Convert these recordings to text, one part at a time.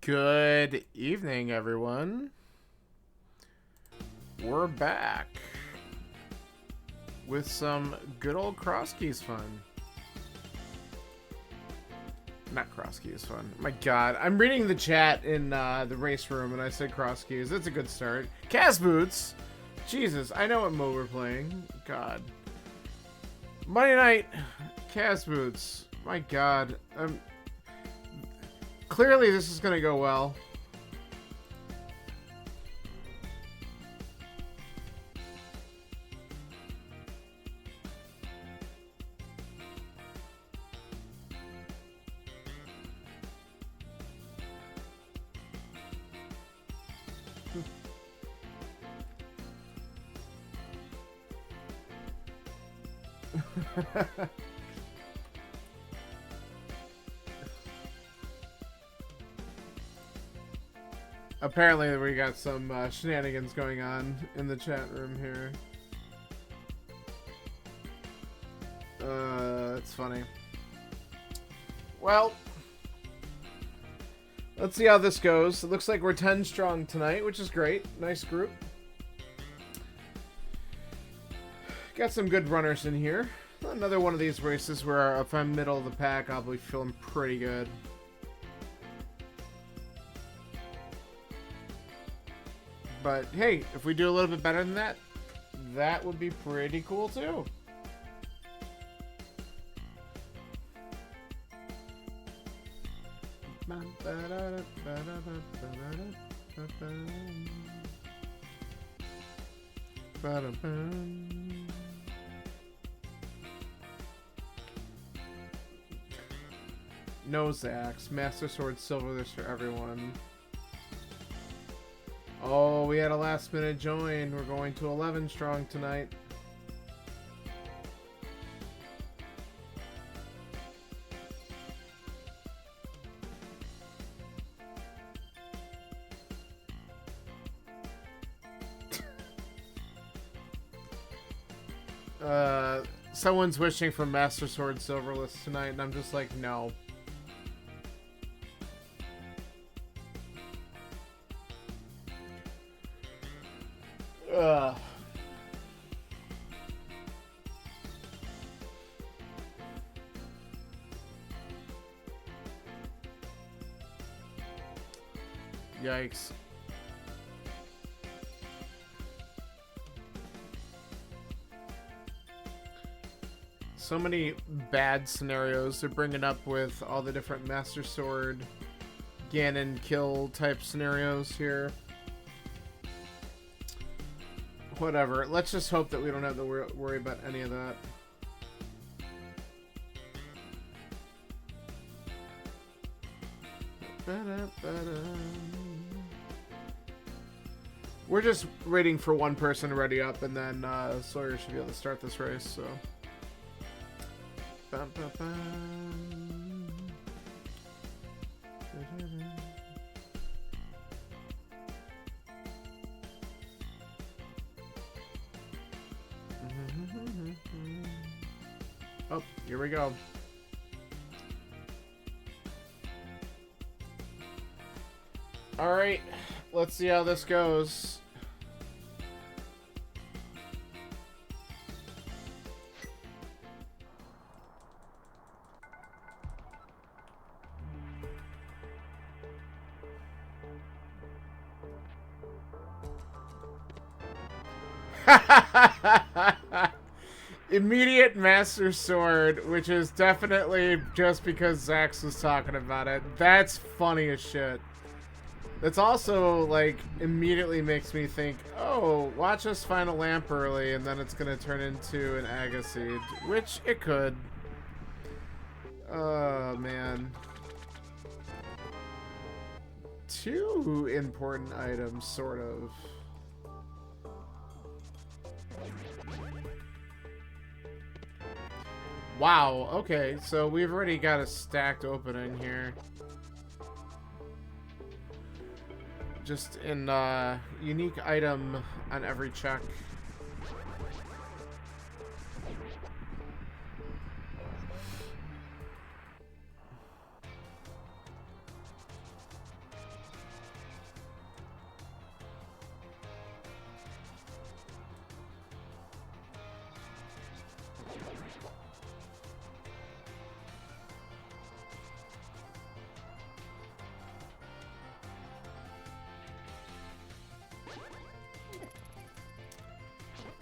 Good evening, everyone. We're back with some good old cross keys fun. Not cross keys fun. My God, I'm reading the chat in the race room, and I said cross keys. That's a good start. Cas Boots. Jesus, I know what mode we're playing. God. Monday night. Cas Boots. My God. Clearly, this is gonna go well. Apparently we got some shenanigans going on in the chat room here. It's funny. Well, let's see how this goes. It looks like we're 10 strong tonight, which is great. Nice group. Got some good runners in here. Another one of these races where if I'm middle of the pack, I'll be feeling pretty good. But hey, if we do a little bit better than that, that would be pretty cool too. Nose axe, Master Sword, Silver this for everyone. Oh, we had a last minute join. We're going to 11 strong tonight. Someone's wishing for Master Sword Silverless tonight, and I'm just like, no. Yikes. So many bad scenarios they're bringing up with all the different Master Sword Ganon kill type scenarios here. Whatever. Let's just hope that we don't have to worry about any of that. We're just waiting for one person to ready up, and then Sawyer should be able to start this race, so. Bum, bum, bum. Oh, here we go. Alright, let's see how this goes. Immediate Master Sword, which is definitely just because Zax was talking about it. That's funny as shit. That's also, like, immediately makes me think, oh, watch us find a lamp early, and then it's gonna turn into an Agaseed, which it could. Oh, man. Two important items, sort of. Wow, okay, so we've already got a stacked opening here. Just in unique item on every check.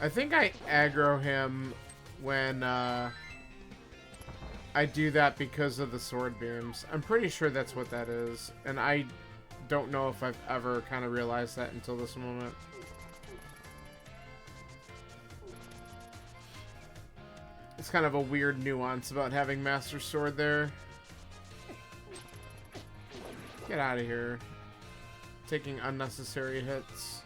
I think I aggro him when I do that because of the sword beams. I'm pretty sure that's what that is. And I don't know if I've ever kind of realized that until this moment. It's kind of a weird nuance about having Master Sword there. Get out of here. Taking unnecessary hits.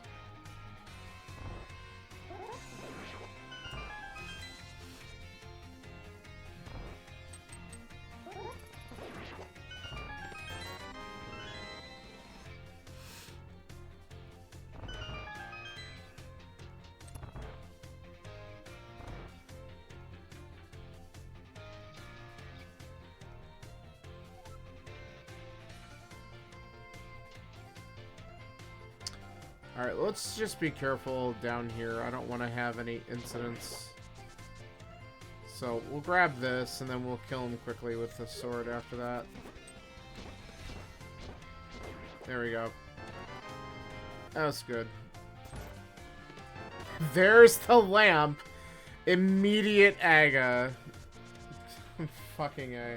Alright, let's just be careful down here. I don't want to have any incidents. So we'll grab this, and then we'll kill him quickly with the sword after that. There we go. That was good. There's the lamp. Immediate Aga. Fucking A.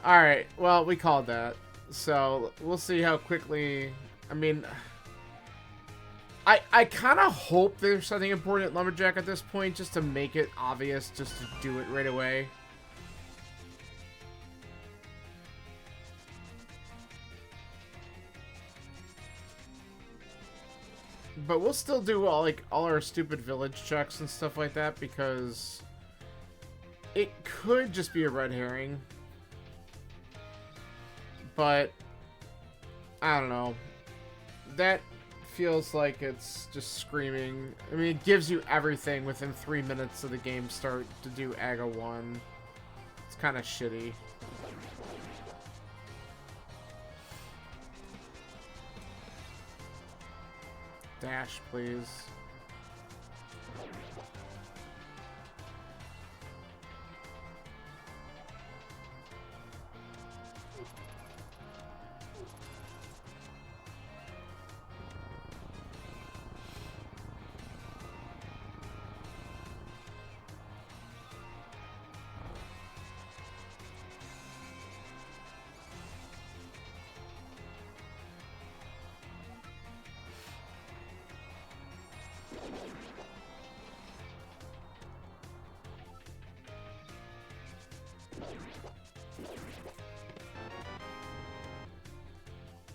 Alright, well, we called that. So, we'll see how quickly... I mean... I kind of hope there's something important at Lumberjack at this point, just to make it obvious, just to do it right away. But we'll still do all our stupid village checks and stuff like that, because it could just be a red herring. But I don't know. That feels like it's just screaming. I mean, it gives you everything within 3 minutes of the game start to do Aga 1. It's kind of shitty. Dash, please.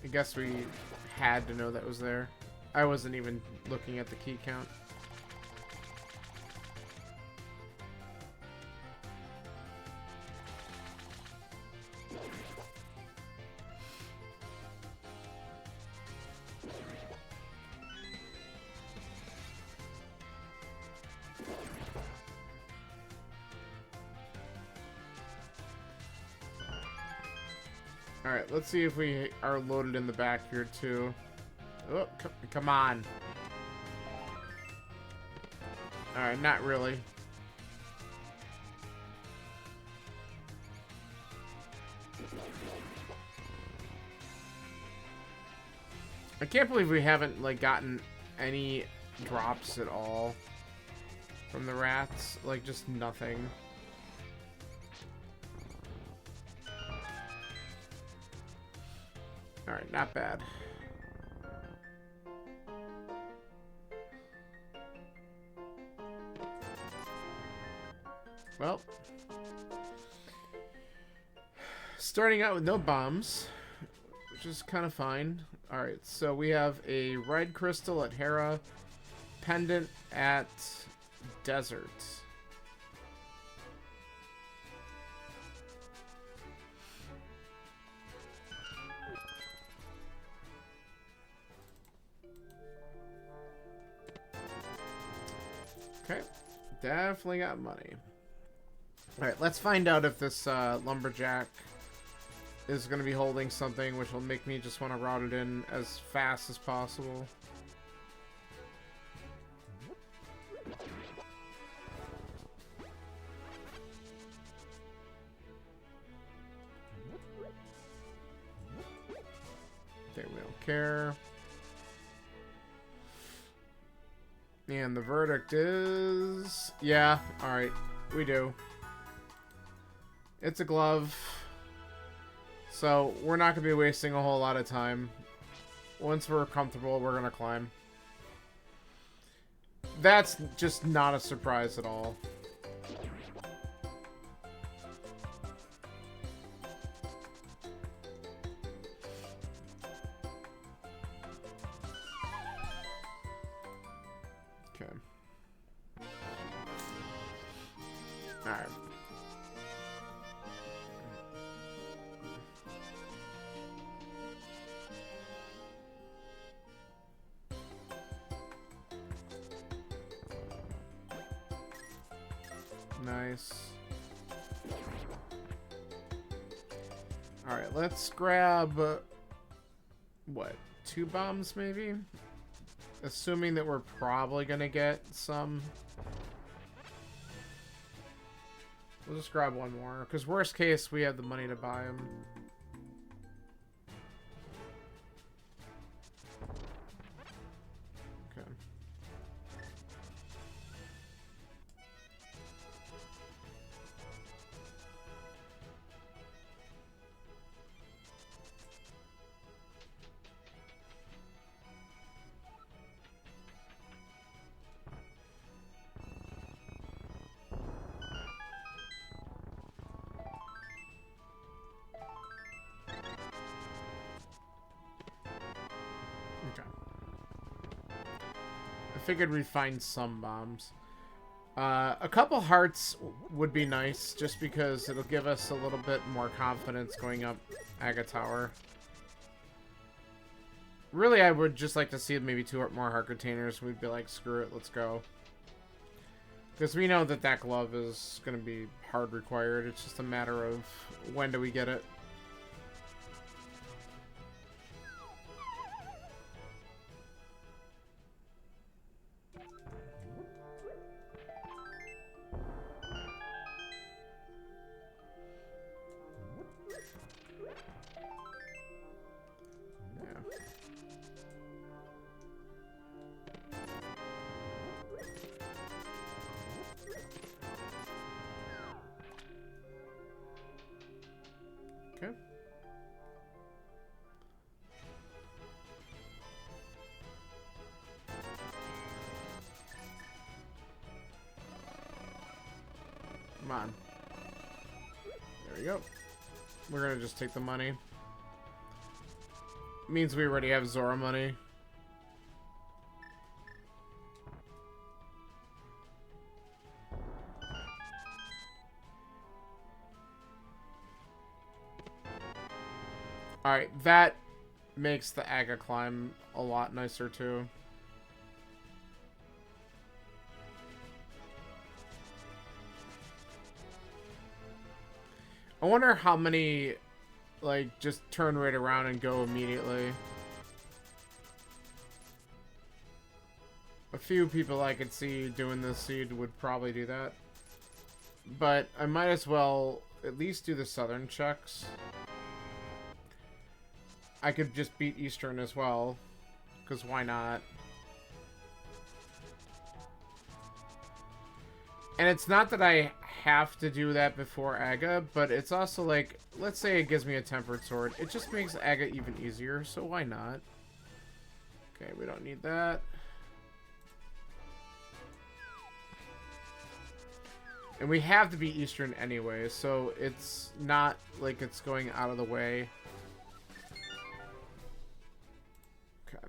I guess we had to know that was there. I wasn't even looking at the key count. Alright, let's see if we are loaded in the back here, too. Oh, come on. Alright, not really. I can't believe we haven't, like, gotten any drops at all from the rats. Like, just nothing. Alright, not bad. Well, starting out with no bombs, which is kind of fine. Alright, so we have a red crystal at Hera, pendant at Desert. Okay, definitely got money. Alright, let's find out if this lumberjack is going to be holding something, which will make me just want to route it in as fast as possible. Okay, we don't care. And the verdict is... yeah, alright. We do. It's a glove. So, we're not going to be wasting a whole lot of time. Once we're comfortable, we're going to climb. That's just not a surprise at all. Okay. Alright. Nice. Alright, let's grab... what? 2 bombs, maybe? Assuming that we're probably gonna get some. We'll just grab one more. Because worst case, we have the money to buy them. Okay. Figured we'd find some bombs. A couple hearts would be nice, just because it'll give us a little bit more confidence going up Aga Tower. Really, I would just like to see maybe 2 more heart containers. We'd be like, screw it, let's go. Because we know that that glove is going to be hard required. It's just a matter of when do we get it. Okay. Come on. There we go. We're gonna just take the money. Means we already have Zora money. Alright, that makes the Aga climb a lot nicer too. I wonder how many, like, just turn right around and go immediately. A few people I could see doing this seed would probably do that. But I might as well at least do the southern checks. I could just beat Eastern as well, because why not? And it's not that I have to do that before Aga, but it's also like, let's say it gives me a Tempered Sword. It just makes Aga even easier, so why not? Okay, we don't need that. And we have to be Eastern anyway, so it's not like it's going out of the way. Okay.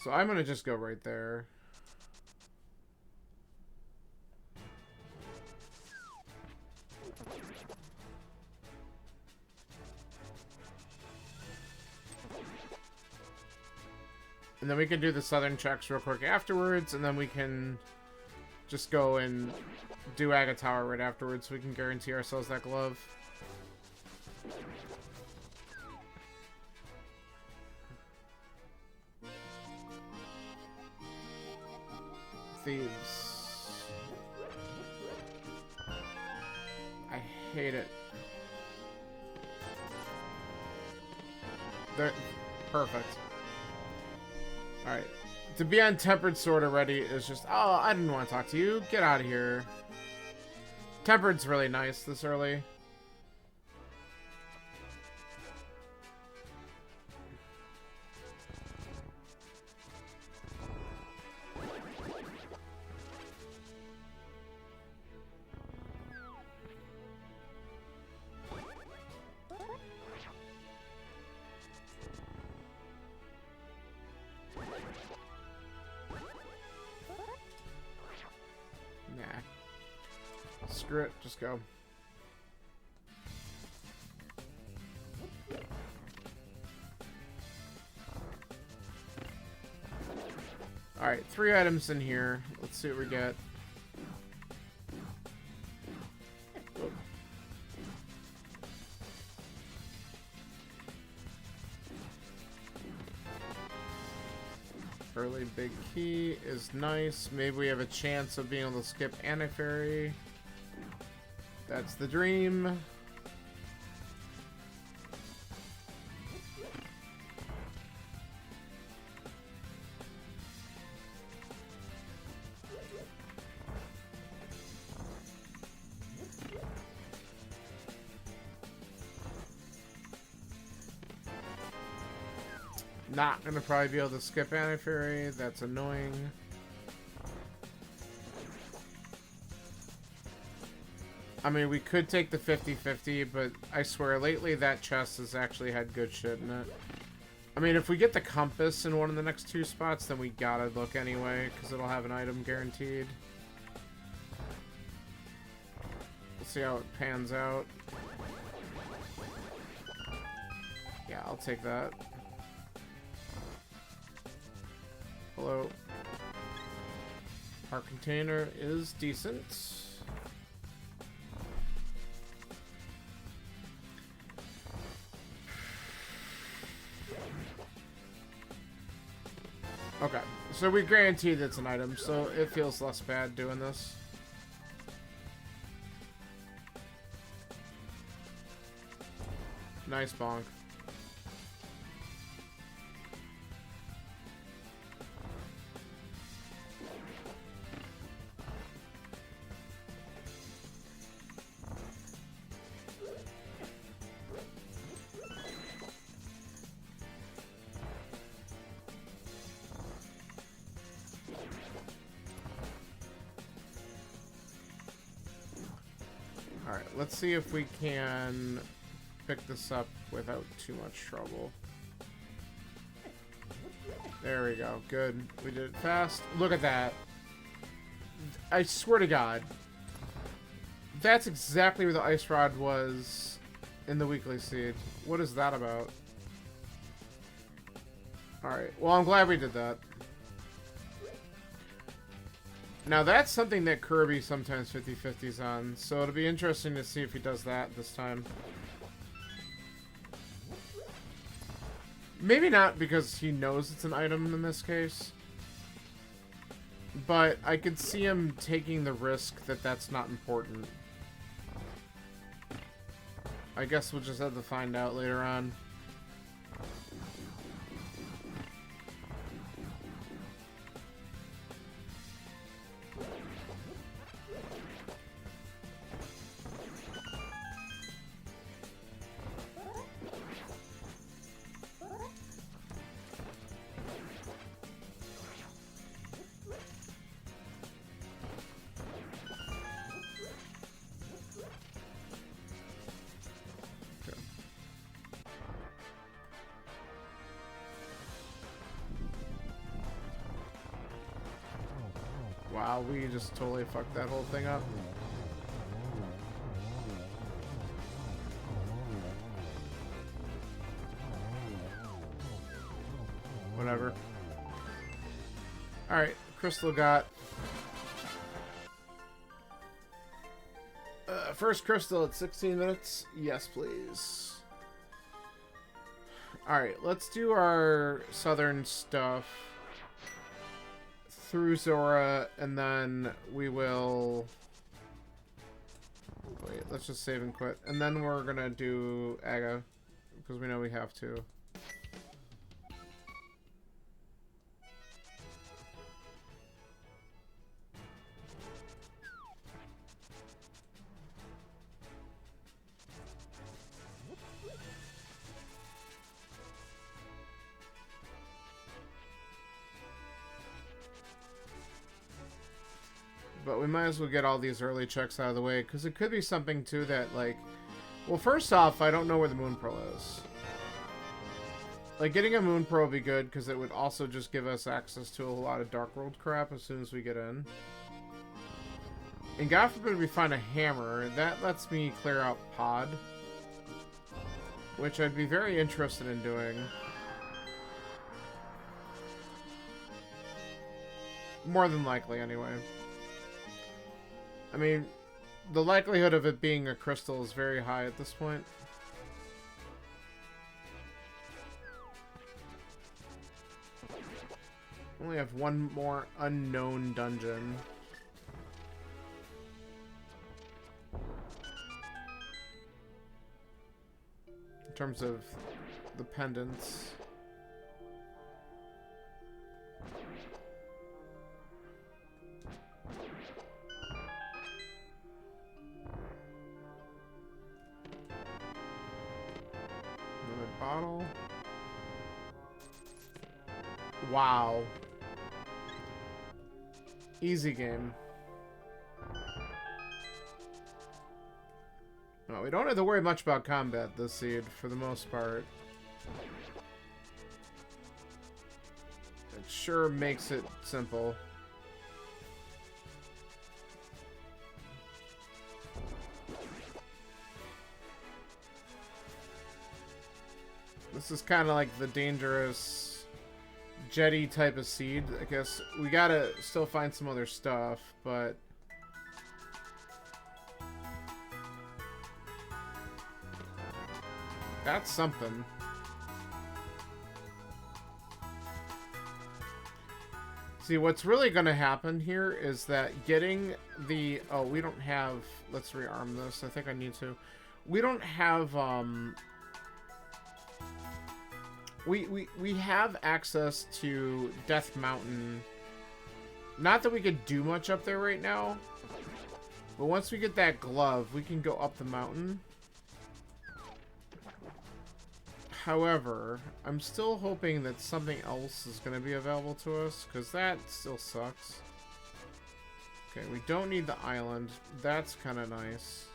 So I'm gonna just go right there. And then we can do the southern checks real quick afterwards, and then we can just go and do Aga Tower right afterwards so we can guarantee ourselves that glove. Thieves. I hate it. They're perfect. Alright. To be on Tempered Sword already is just, oh, I didn't want to talk to you. Get out of here. Tempered's really nice this early. Screw it, just go. Alright, 3 items in here. Let's see what we get. Early big key is nice. Maybe we have a chance of being able to skip Anti-Fairy. That's the dream. Not gonna probably be able to skip Anti-Fairy. That's annoying. I mean, we could take the 50-50, but I swear, lately that chest has actually had good shit in it. I mean, if we get the compass in one of the next 2 spots, then we gotta look anyway, because it'll have an item guaranteed. We'll see how it pans out. Yeah, I'll take that. Hello. Our container is decent. Okay, so we guaranteed it's an item, so it feels less bad doing this. Nice bonk. Alright, let's see if we can pick this up without too much trouble. There we go. Good. We did it fast. Look at that. I swear to God. That's exactly where the ice rod was in the weekly seed. What is that about? Alright. Well, I'm glad we did that. Now, that's something that Kirby sometimes 50-50s on, so it'll be interesting to see if he does that this time. Maybe not because he knows it's an item in this case, but I could see him taking the risk that that's not important. I guess we'll just have to find out later on. Wow, we just totally fucked that whole thing up. Whatever. Alright, Crystal got... first crystal at 16 minutes. Yes, please. Alright, let's do our southern stuff through Zora, and then we will... Wait, let's just save and quit. And then we're gonna do Aga, because we know we have to. But we might as well get all these early checks out of the way, because it could be something, too, that, like... Well, first off, I don't know where the Moon Pearl is. Like, getting a Moon Pearl would be good, because it would also just give us access to a lot of Dark World crap as soon as we get in. And God forbid we find a hammer. That lets me clear out Pod. Which I'd be very interested in doing. More than likely, anyway. I mean, the likelihood of it being a crystal is very high at this point. Only have one more unknown dungeon. In terms of the pendants. Another bottle. Wow. Easy game. No, we don't have to worry much about combat this seed, for the most part. It sure makes it simple. This is kind of like the dangerous jetty type of seed. I guess we gotta still find some other stuff, but... That's something. See, what's really going to happen here is that getting the... Oh, we don't have... Let's rearm this. I think I need to. We don't have... We have access to Death Mountain. Not that we could do much up there right now. But once we get that glove, we can go up the mountain. However, I'm still hoping that something else is going to be available to us, because that still sucks. Okay, we don't need the island. That's kind of nice.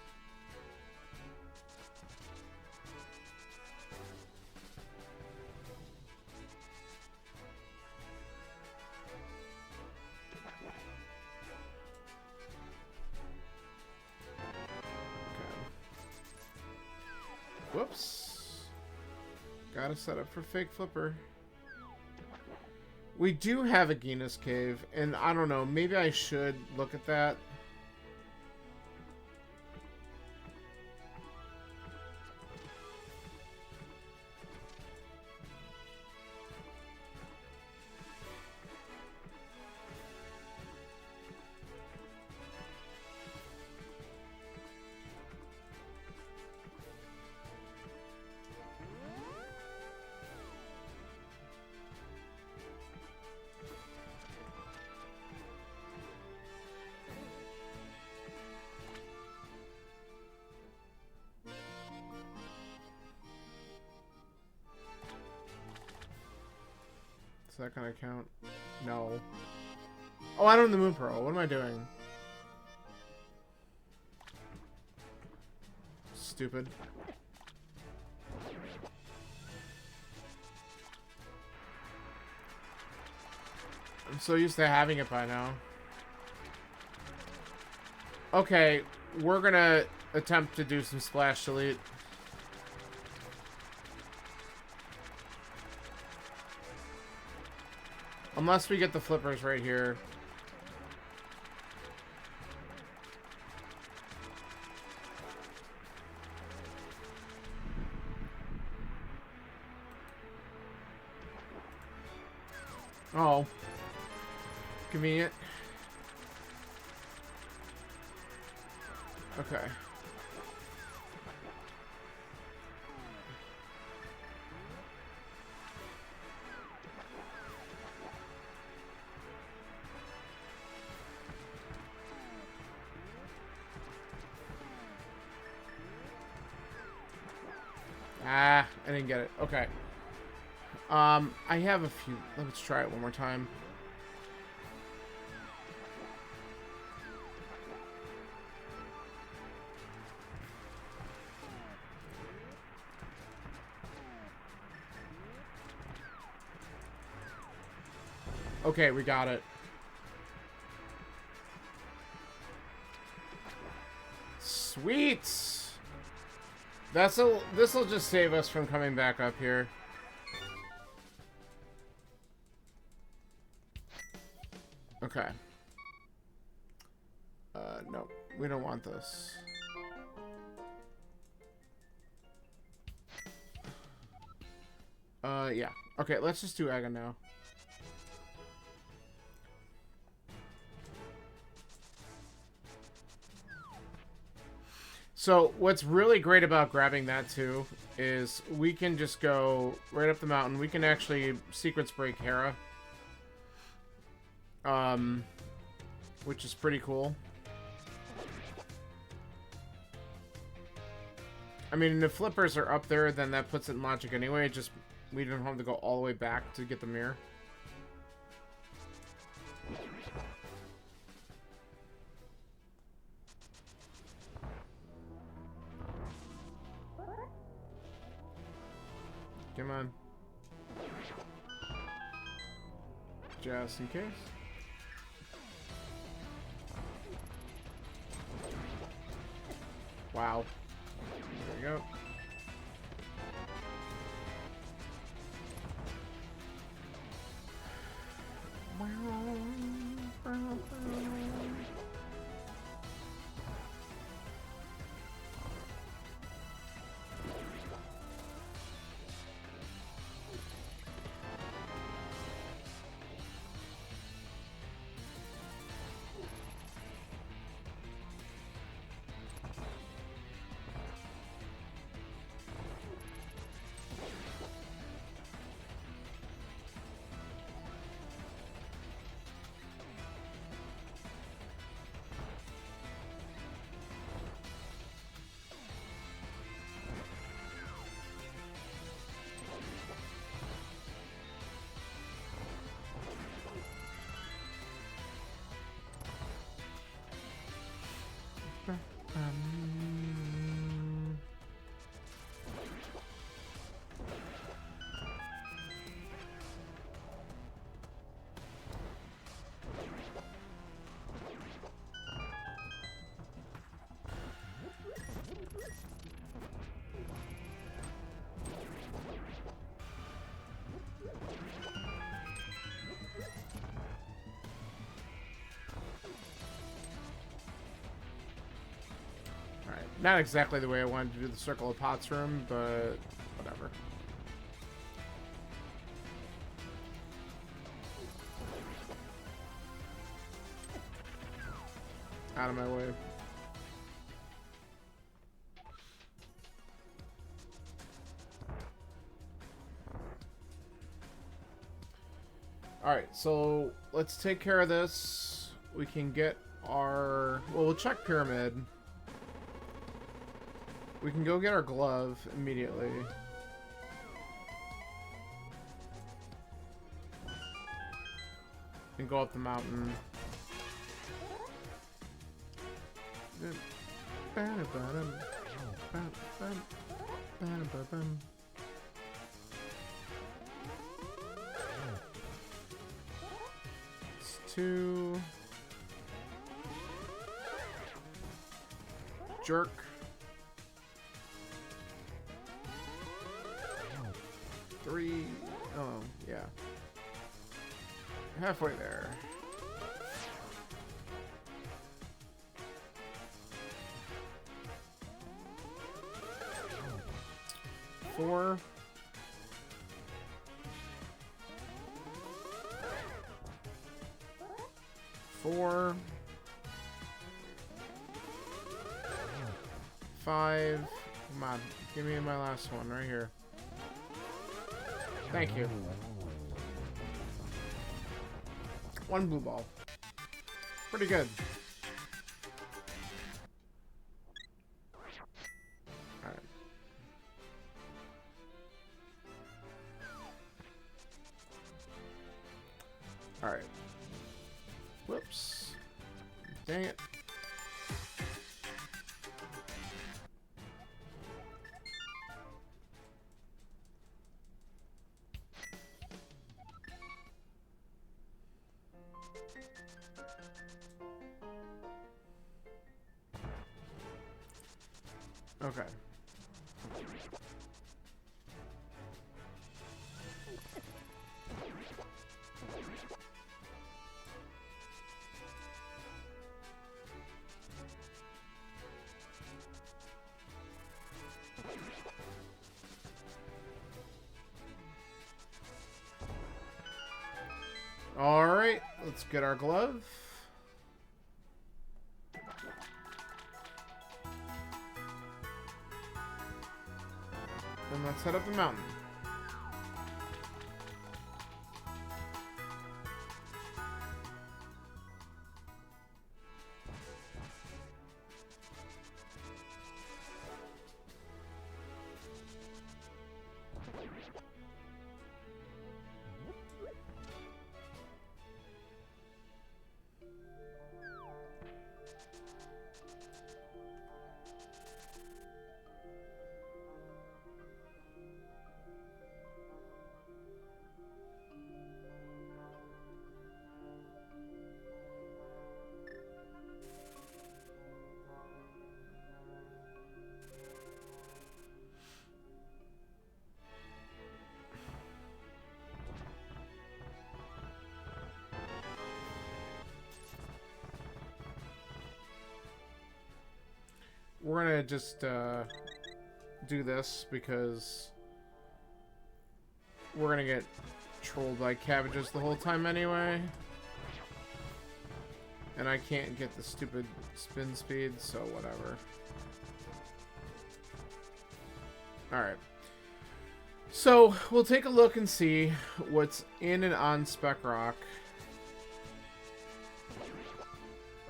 Okay. Whoops. Gotta set up for fake flipper. We do have a Genis Cave, and I don't know, maybe I should look at that. Is that gonna count? No. Oh, I don't have the Moon Pearl. What am I doing? Stupid. I'm so used to having it by now. Okay, we're gonna attempt to do some Splash Delete. Unless we get the flippers right here. Oh. Convenient. Okay. Ah, I didn't get it. Okay. I have a few. Let's try it one more time. Okay, we got it. Sweet! This'll just save us from coming back up here. Okay. No, we don't want this. Yeah. Okay, let's just do Aga now. So, what's really great about grabbing that, too, is we can just go right up the mountain. We can actually sequence break Hera. Which is pretty cool. I mean, if flippers are up there, then that puts it in logic anyway. Just, we don't have to go all the way back to get the mirror. Come on. Just in case. Wow. There we go. Not exactly the way I wanted to do the Circle of Pots room, but whatever. Out of my way. Alright, so let's take care of this. We can get our... Well, we'll check Pyramid. We can go get our glove immediately. And go up the mountain. It's 2. Jerk. 3. Oh, yeah. Halfway there. Four. Four. 5. Come on. Give me my last one right here. Thank you. 1 blue ball. Pretty good. Alright. Alright. Whoops. Dang it. Okay. All right, let's get our glove. And let's head up the mountain. We're gonna just do this because we're gonna get trolled by cabbages the whole time anyway. And I can't get the stupid spin speed, so whatever. Alright. So, we'll take a look and see what's in and on Spec Rock.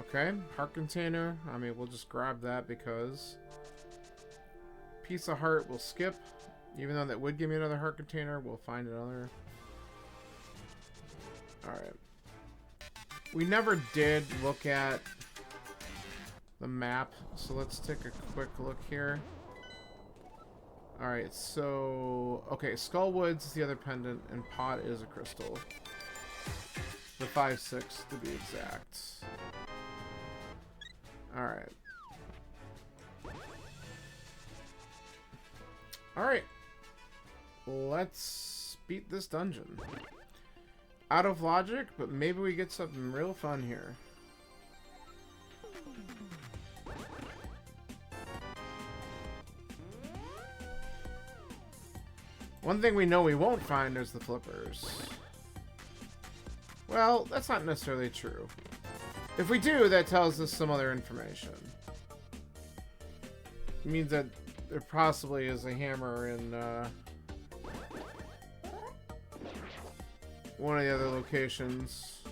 Okay, heart container. I mean, we'll just grab that because piece of heart will skip. Even though that would give me another heart container, we'll find another. Alright. We never did look at the map, so let's take a quick look here. Alright, so... Okay, Skullwoods is the other pendant, and Pot is a crystal. The 5-6 to be exact. Alright. Alright. Let's beat this dungeon. Out of logic, but maybe we get something real fun here. One thing we know we won't find is the flippers. Well, that's not necessarily true. If we do, that tells us some other information. It means that there possibly is a hammer in one of the other locations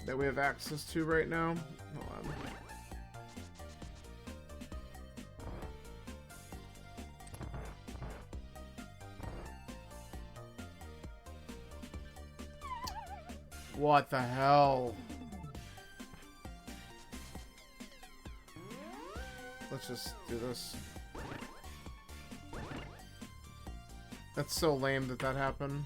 that we have access to right now. Hold on. What the hell? Let's just do this. That's so lame that that happened.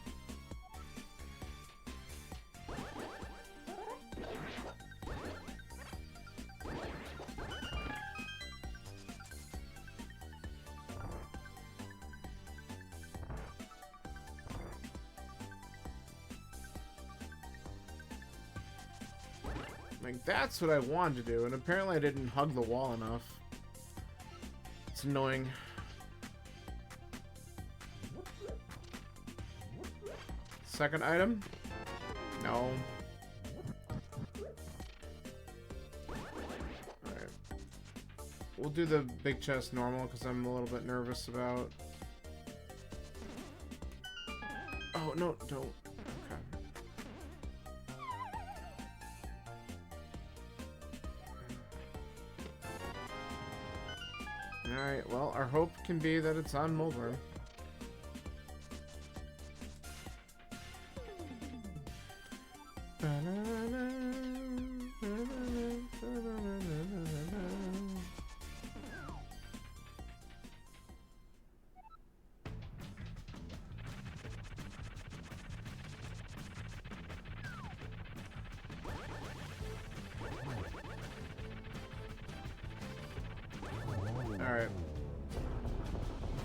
Like, that's what I wanted to do, and apparently I didn't hug the wall enough. It's annoying. Second item? No. Alright. We'll do the big chest normal, because I'm a little bit nervous about... Oh, no, don't. Alright, well, our hope can be that it's on Mulder.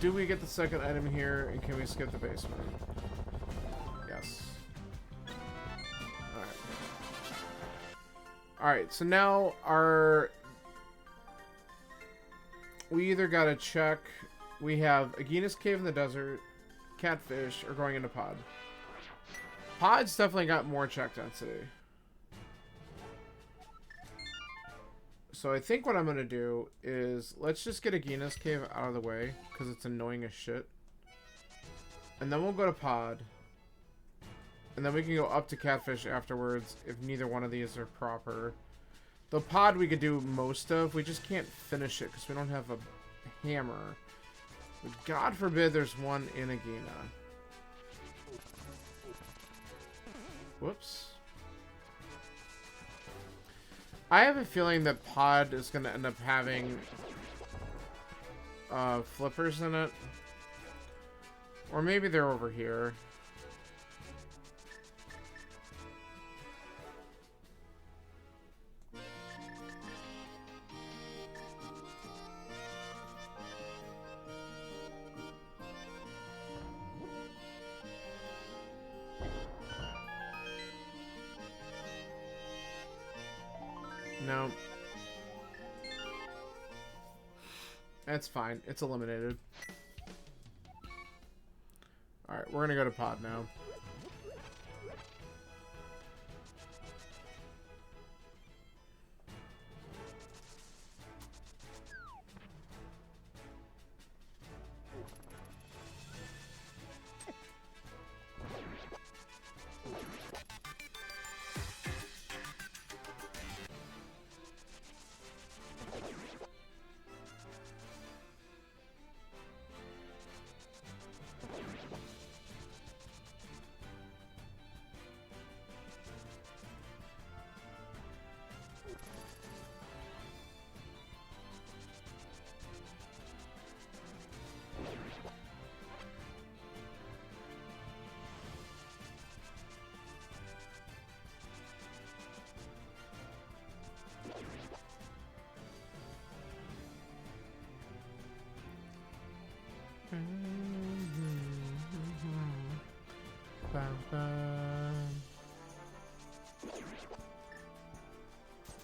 do we get the second item here, and can we skip the basement? Yes. Alright. Alright, so now we either gotta check... We have Aegina's Cave in the desert, Catfish, or going into Pod. Pod's definitely got more check density. So I think what I'm going to do is, let's just get Aegina's Cave out of the way, because it's annoying as shit. And then we'll go to Pod. And then we can go up to Catfish afterwards, if neither one of these are proper. The Pod we could do most of, we just can't finish it, because we don't have a hammer. But God forbid there's one in Aegina. Whoops. I have a feeling that Pod is going to end up having flippers in it. Or maybe they're over here. No. That's fine. It's eliminated. Alright, we're gonna go to Pod now.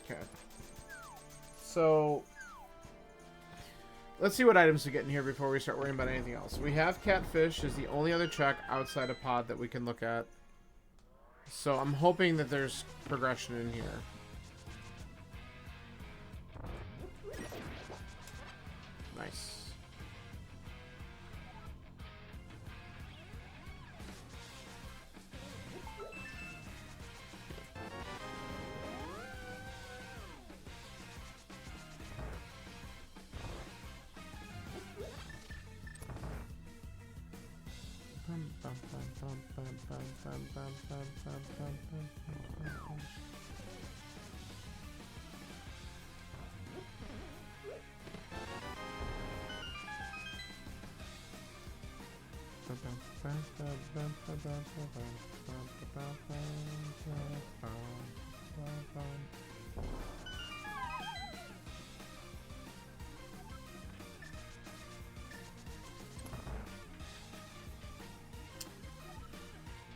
Okay. So, let's see what items we get in here before we start worrying about anything else. We have Catfish is the only other check outside of Pod that we can look at. So I'm hoping that there's progression in here. Nice.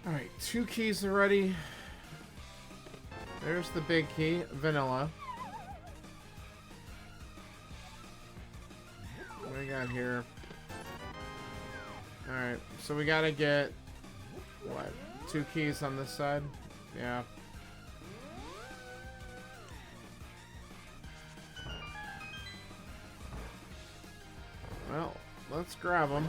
Alright, 2 keys already. There's the big key, vanilla. What do we got here? Alright, so we gotta get, what, 2 keys on this side? Yeah. Well, let's grab them.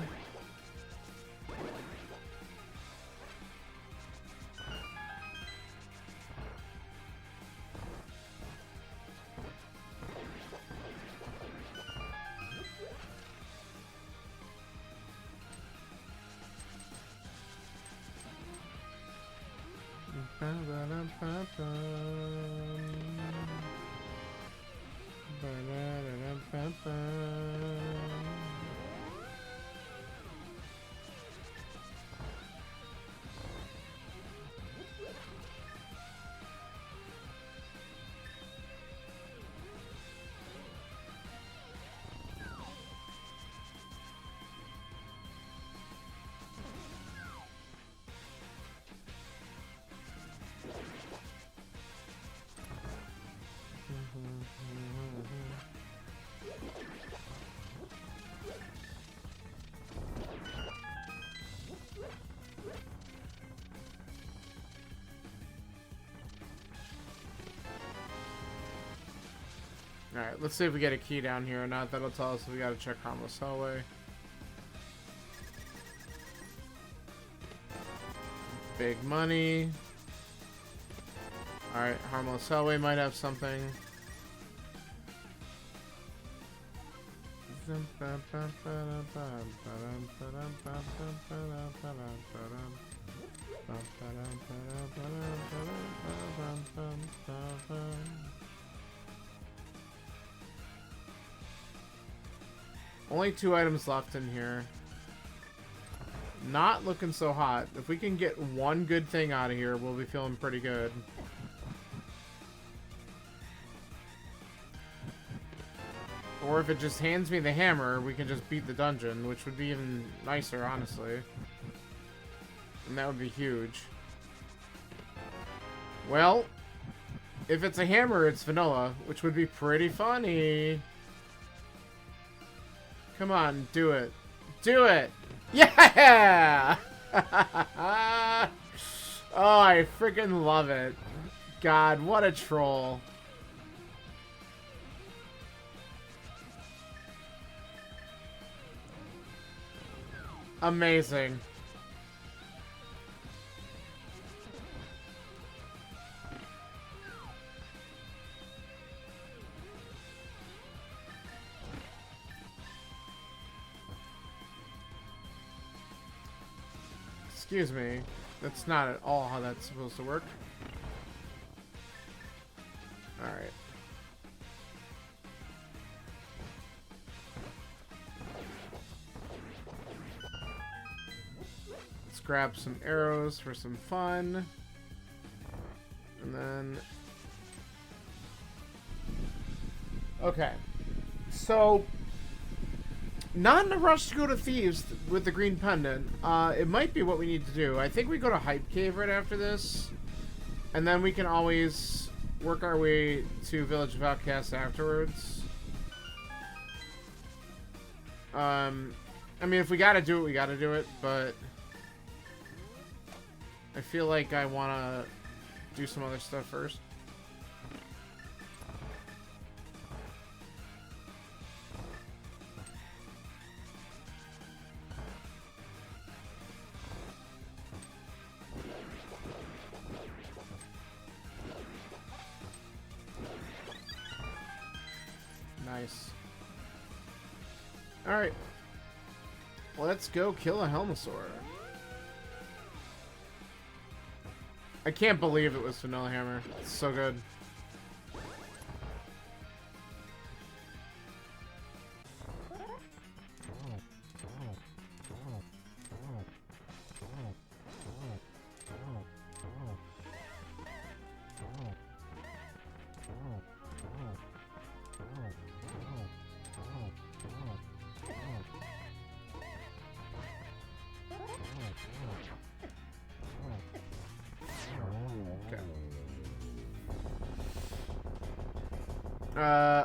Alright, let's see if we get a key down here or not. That'll tell us if we gotta check Harmless Hallway. Big money. Alright, Harmless Hallway might have something. Only 2 items left in here. Not looking so hot. If we can get one good thing out of here, we'll be feeling pretty good. Or if it just hands me the hammer, we can just beat the dungeon, which would be even nicer, honestly. And that would be huge. Well, if it's a hammer, it's vanilla, which would be pretty funny. Come on, do it. Do it! Yeah! Oh, I freaking love it. God, what a troll. Amazing. Excuse me. That's not at all how that's supposed to work. Alright. Let's grab some arrows for some fun. And then... Okay. So... Not in a rush to go to Thieves with the green pendant. It might be what we need to do. I think we go to Hype Cave right after this. And then we can always work our way to Village of Outcasts afterwards. I mean, if we gotta do it, we gotta do it, but... I feel like I wanna do some other stuff first. Nice. Alright. Let's go kill a Helmasaur. I can't believe it was Vanilla Hammer. It's so good.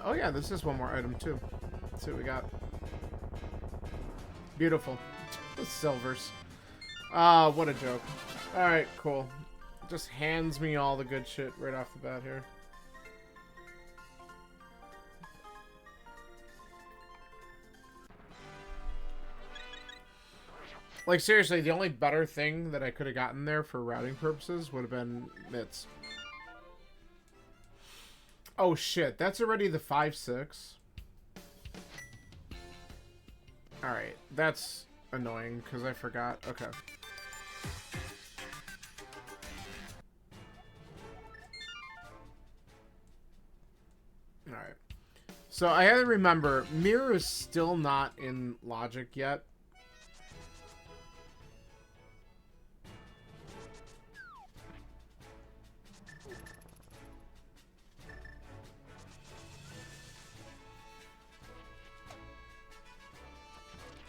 Oh yeah, this is one more item too. Let's see what we got. Beautiful. The silvers. Ah, what a joke. Alright, cool. Just hands me all the good shit right off the bat here. Like, seriously, the only better thing that I could have gotten there for routing purposes would have been mitts. Oh shit, that's already the 5-6. Alright, that's annoying because I forgot. Okay. Alright. So I had to remember, Mirror is still not in Logic yet.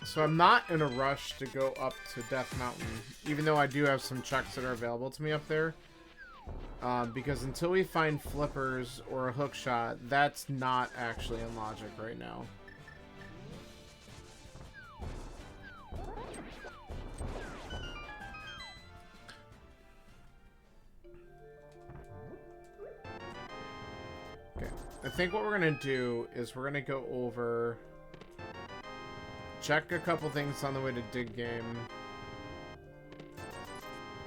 So I'm not in a rush to go up to Death Mountain, even though I do have some checks that are available to me up there. Because until we find flippers or a hook shot, that's not actually in Logic right now. Okay. I think what we're gonna do is we're gonna go over, check a couple things on the way to dig game.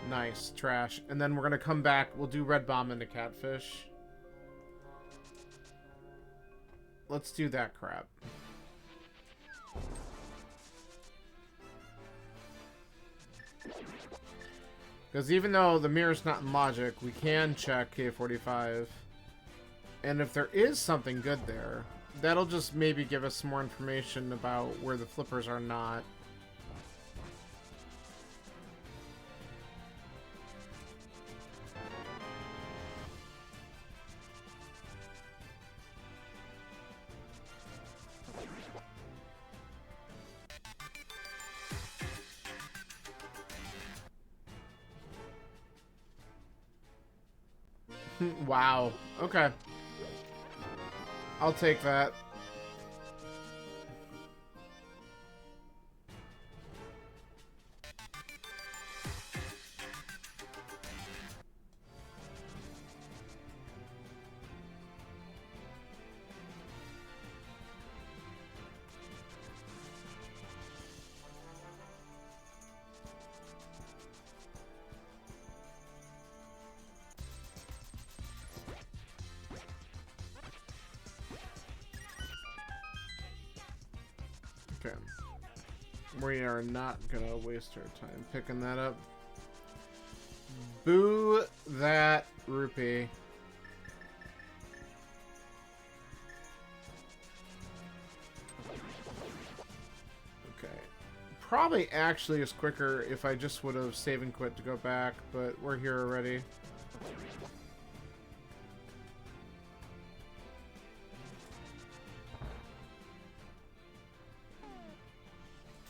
Nice, trash. And then we're gonna come back, we'll do red bomb into catfish. Let's do that crap. Because even though the mirror's not in logic, we can check K45. And if there is something good there, that'll just maybe give us some more information about where the flippers are not. Wow. Okay. I'll take that. Okay. We are not gonna waste our time picking that up. Boo that rupee. Okay. Probably actually is quicker if I just would have save and quit to go back, but we're here already.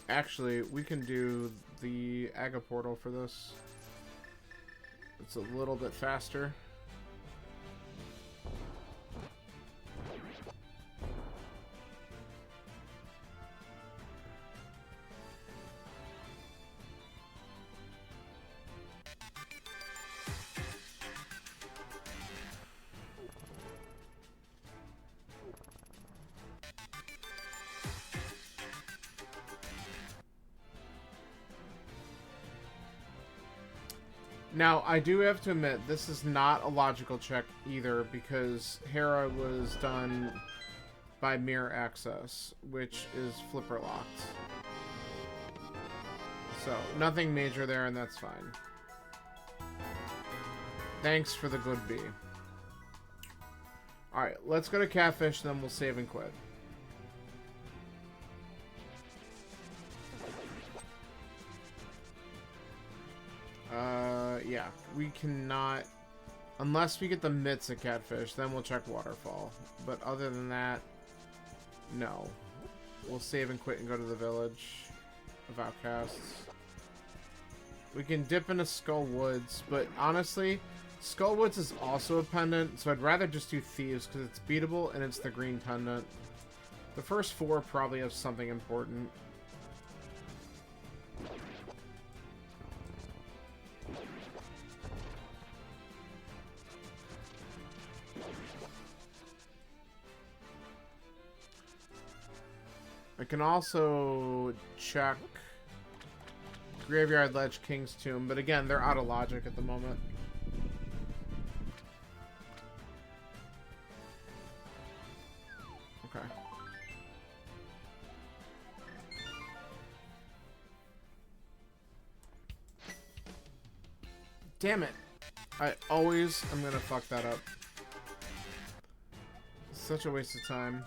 Actually, we can do the Aga portal for this. It's a little bit faster. Now, I do have to admit, this is not a logical check either, because Hera was done by mirror access, which is flipper locked. So, nothing major there, and that's fine. Thanks for the good B. Alright, let's go to Catfish, then we'll save and quit. Yeah, we cannot, unless we get the mitts at Catfish, then we'll check Waterfall. But other than that, no. We'll save and quit and go to the village of Outcasts. We can dip into Skull Woods, but honestly, Skull Woods is also a pendant, so I'd rather just do Thieves because it's beatable and it's the green pendant. The first four probably have something important. I can also check Graveyard Ledge, King's Tomb, but again, they're out of logic at the moment. Okay. Damn it. I always am gonna fuck that up. Such a waste of time.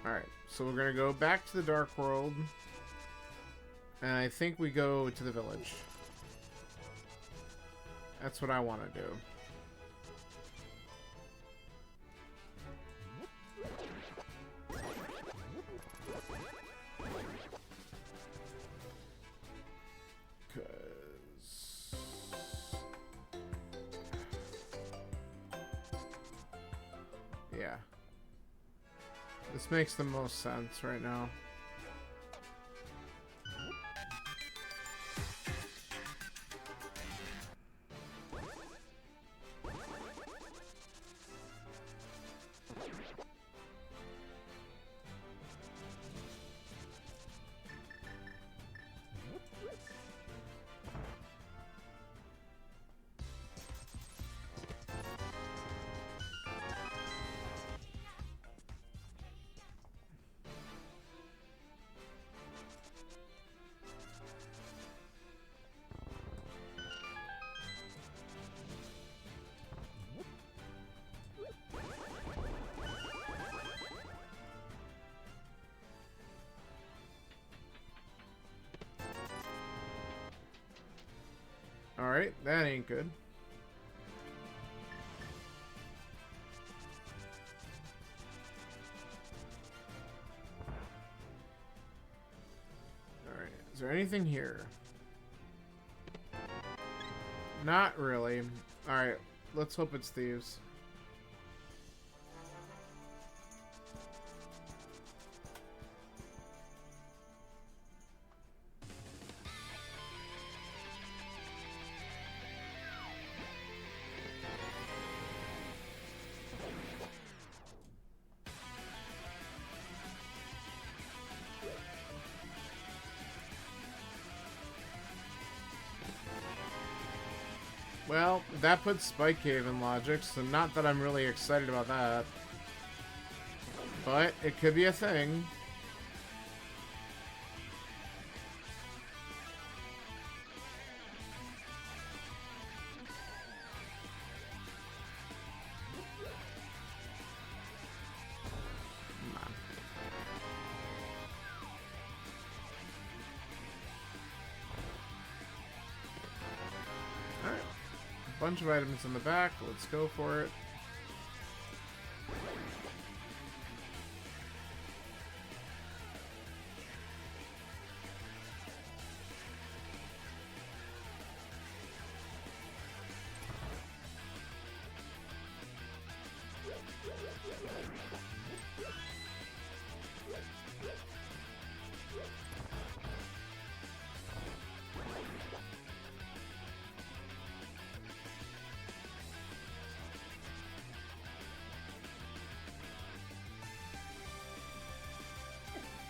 Alright, so we're gonna go back to the Dark World. And I think we go to the village. That's what I want to do. Because Yeah. This makes the most sense right now. Alright, that ain't good. Alright, is there anything here? Not really. Alright, let's hope it's thieves. Well, that puts Spike Cave in logic, so not that I'm really excited about that. But it could be a thing. Come on. Alright. Bunch of items in the back. Let's go for it.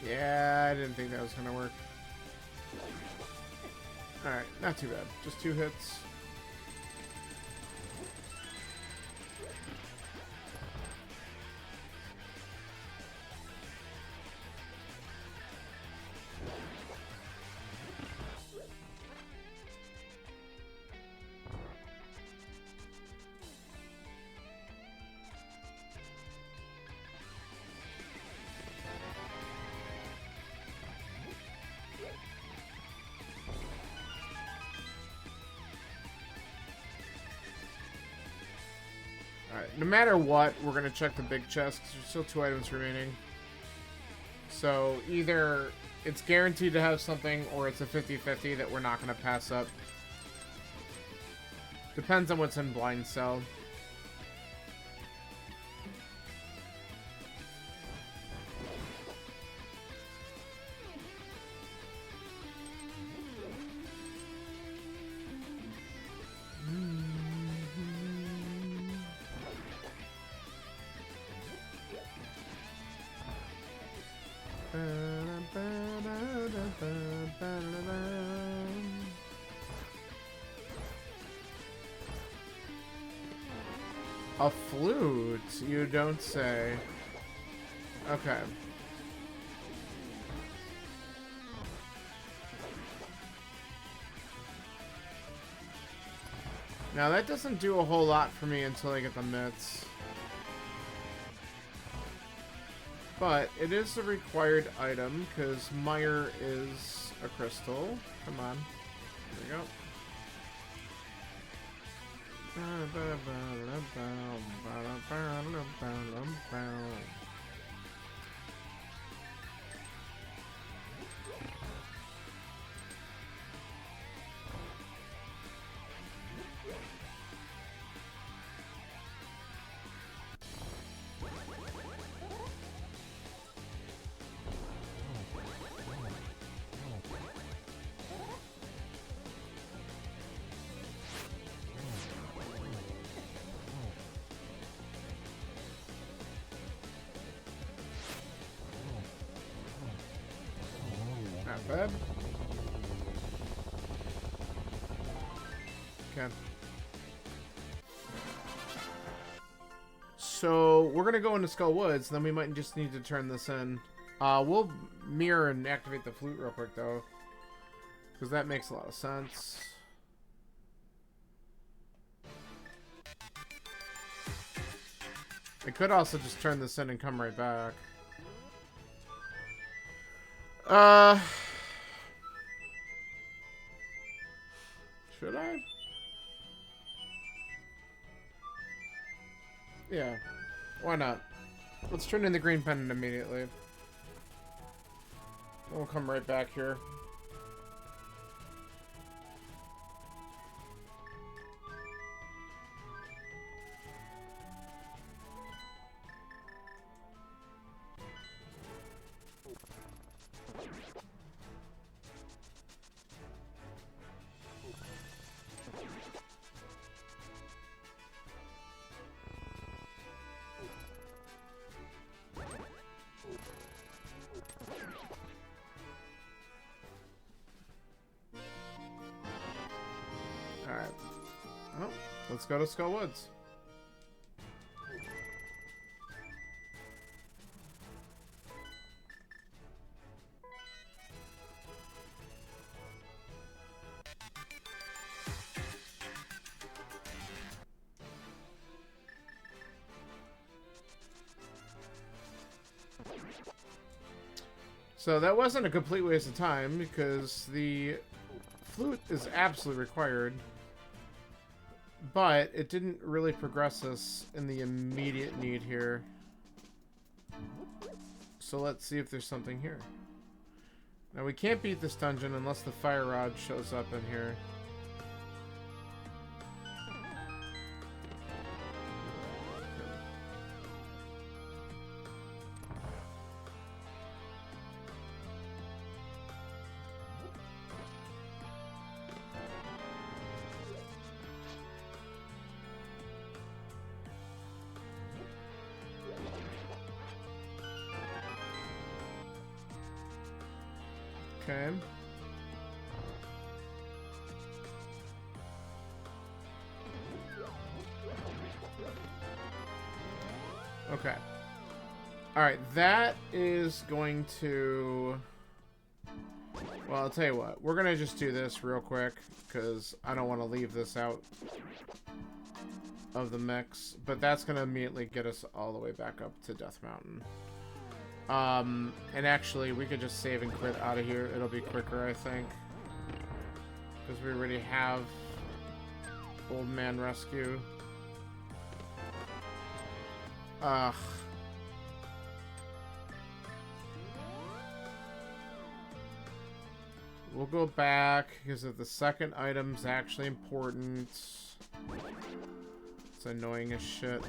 Yeah, I didn't think that was gonna work. Alright, not too bad. Just 2 hits. Alright, no matter what, we're going to check the big chest because there's still 2 items remaining. So either it's guaranteed to have something or it's a 50-50 that we're not going to pass up. Depends on what's in Blind Cell. A flute? You don't say. Okay. Now that doesn't do a whole lot for me until I get the mitts. But it is a required item because Mire is a crystal. Come on. There we go. Not bad. Okay. So we're gonna go into Skull Woods, then we might just need to turn this in. We'll mirror and activate the flute real quick though, because that makes a lot of sense. I could also just turn this in and come right back. Should I? Yeah. Why not? Let's turn in the green pendant immediately. We'll come right back here. Alright. Well, let's go to Skull Woods. So that wasn't a complete waste of time, because the flute is absolutely required, but it didn't really progress us in the immediate need here. So let's see if there's something here. Now we can't beat this dungeon unless the fire rod shows up in here. Okay. Okay. Alright, that is going to... Well, I'll tell you what. We're going to just do this real quick, because I don't want to leave this out of the mix. But that's going to immediately get us all the way back up to Death Mountain. And actually, we could just save and quit out of here. It'll be quicker, I think. Because we already have Old Man Rescue. Ugh. We'll go back, because if the second item's actually important. It's annoying as shit.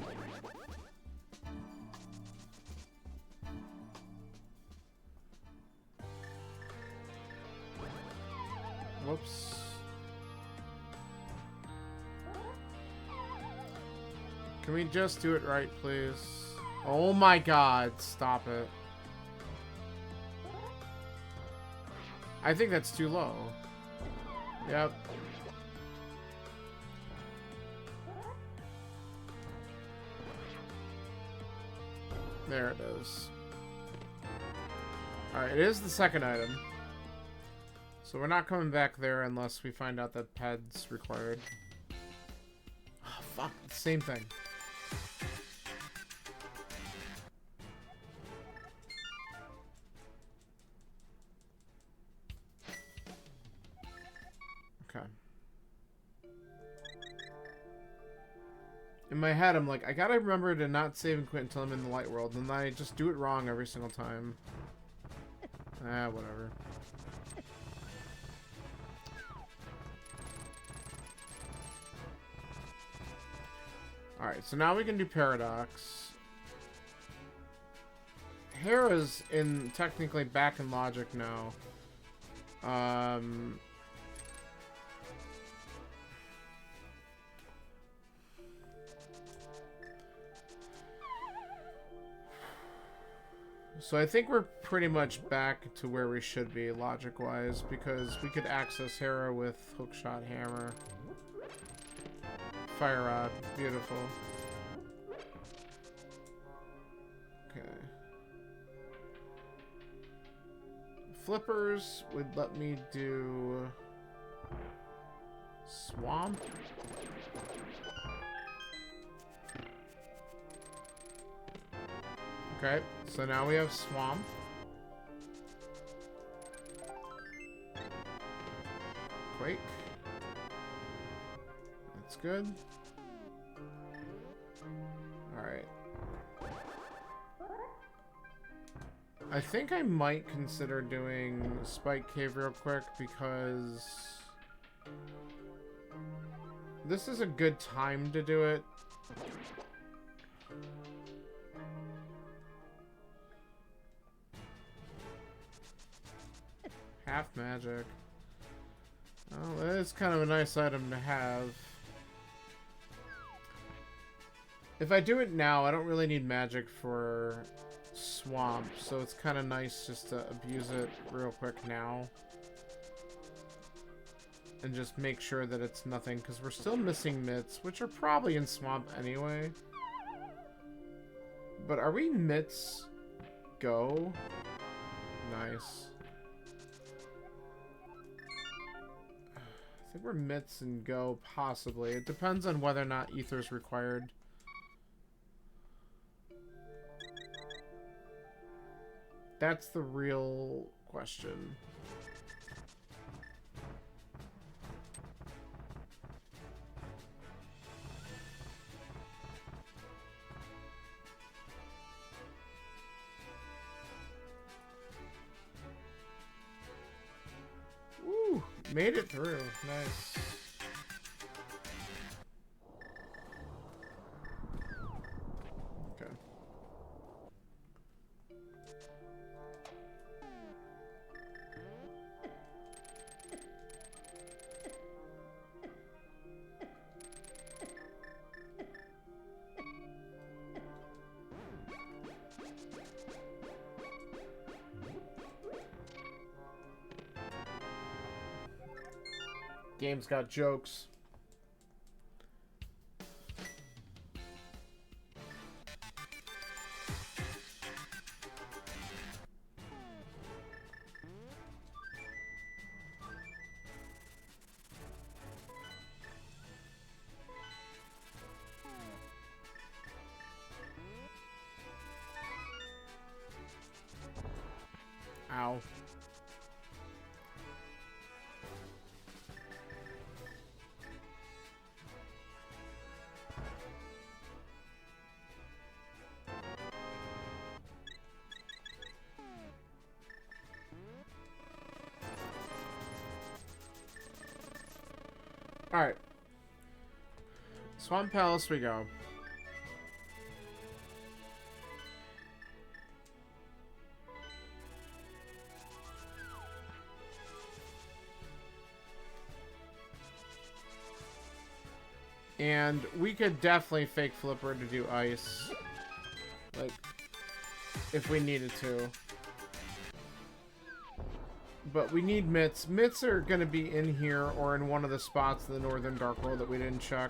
Whoops. Can we just do it right, please? Oh my god, stop it. I think that's too low. Yep. There it is. Alright, it is the second item. So we're not coming back there unless we find out that PED's required. Oh, fuck. Same thing. Okay. In my head, I'm like, I gotta remember to not save and quit until I'm in the light world, and then I just do it wrong every single time. Ah, whatever. Alright, so now we can do Paradox. Hera's technically back in logic now. So I think we're pretty much back to where we should be, logic-wise, because we could access Hera with Hookshot Hammer. Fire Rod. Beautiful. Okay. Flippers would let me do... Swamp? Okay, so now we have Swamp. Quake. That's good. Alright. I think I might consider doing Spike Cave real quick because this is a good time to do it. Half magic. Oh, that is kind of a nice item to have. If I do it now, I don't really need magic for Swamp, so it's kind of nice just to abuse it real quick now. And just make sure that it's nothing, because we're still missing Mitts, which are probably in Swamp anyway. But are we Mitts go? Nice. I think we're Mitts and go, possibly. It depends on whether or not Ether's required. That's the real question. Woo! Made it through. Nice. Okay. Game's got jokes. Ow. Alright. Swamp Palace we go. And we could definitely fake Flipper to do ice. Like, if we needed to. But we need Mitts. Mitts are going to be in here or in one of the spots in the Northern Dark World that we didn't check.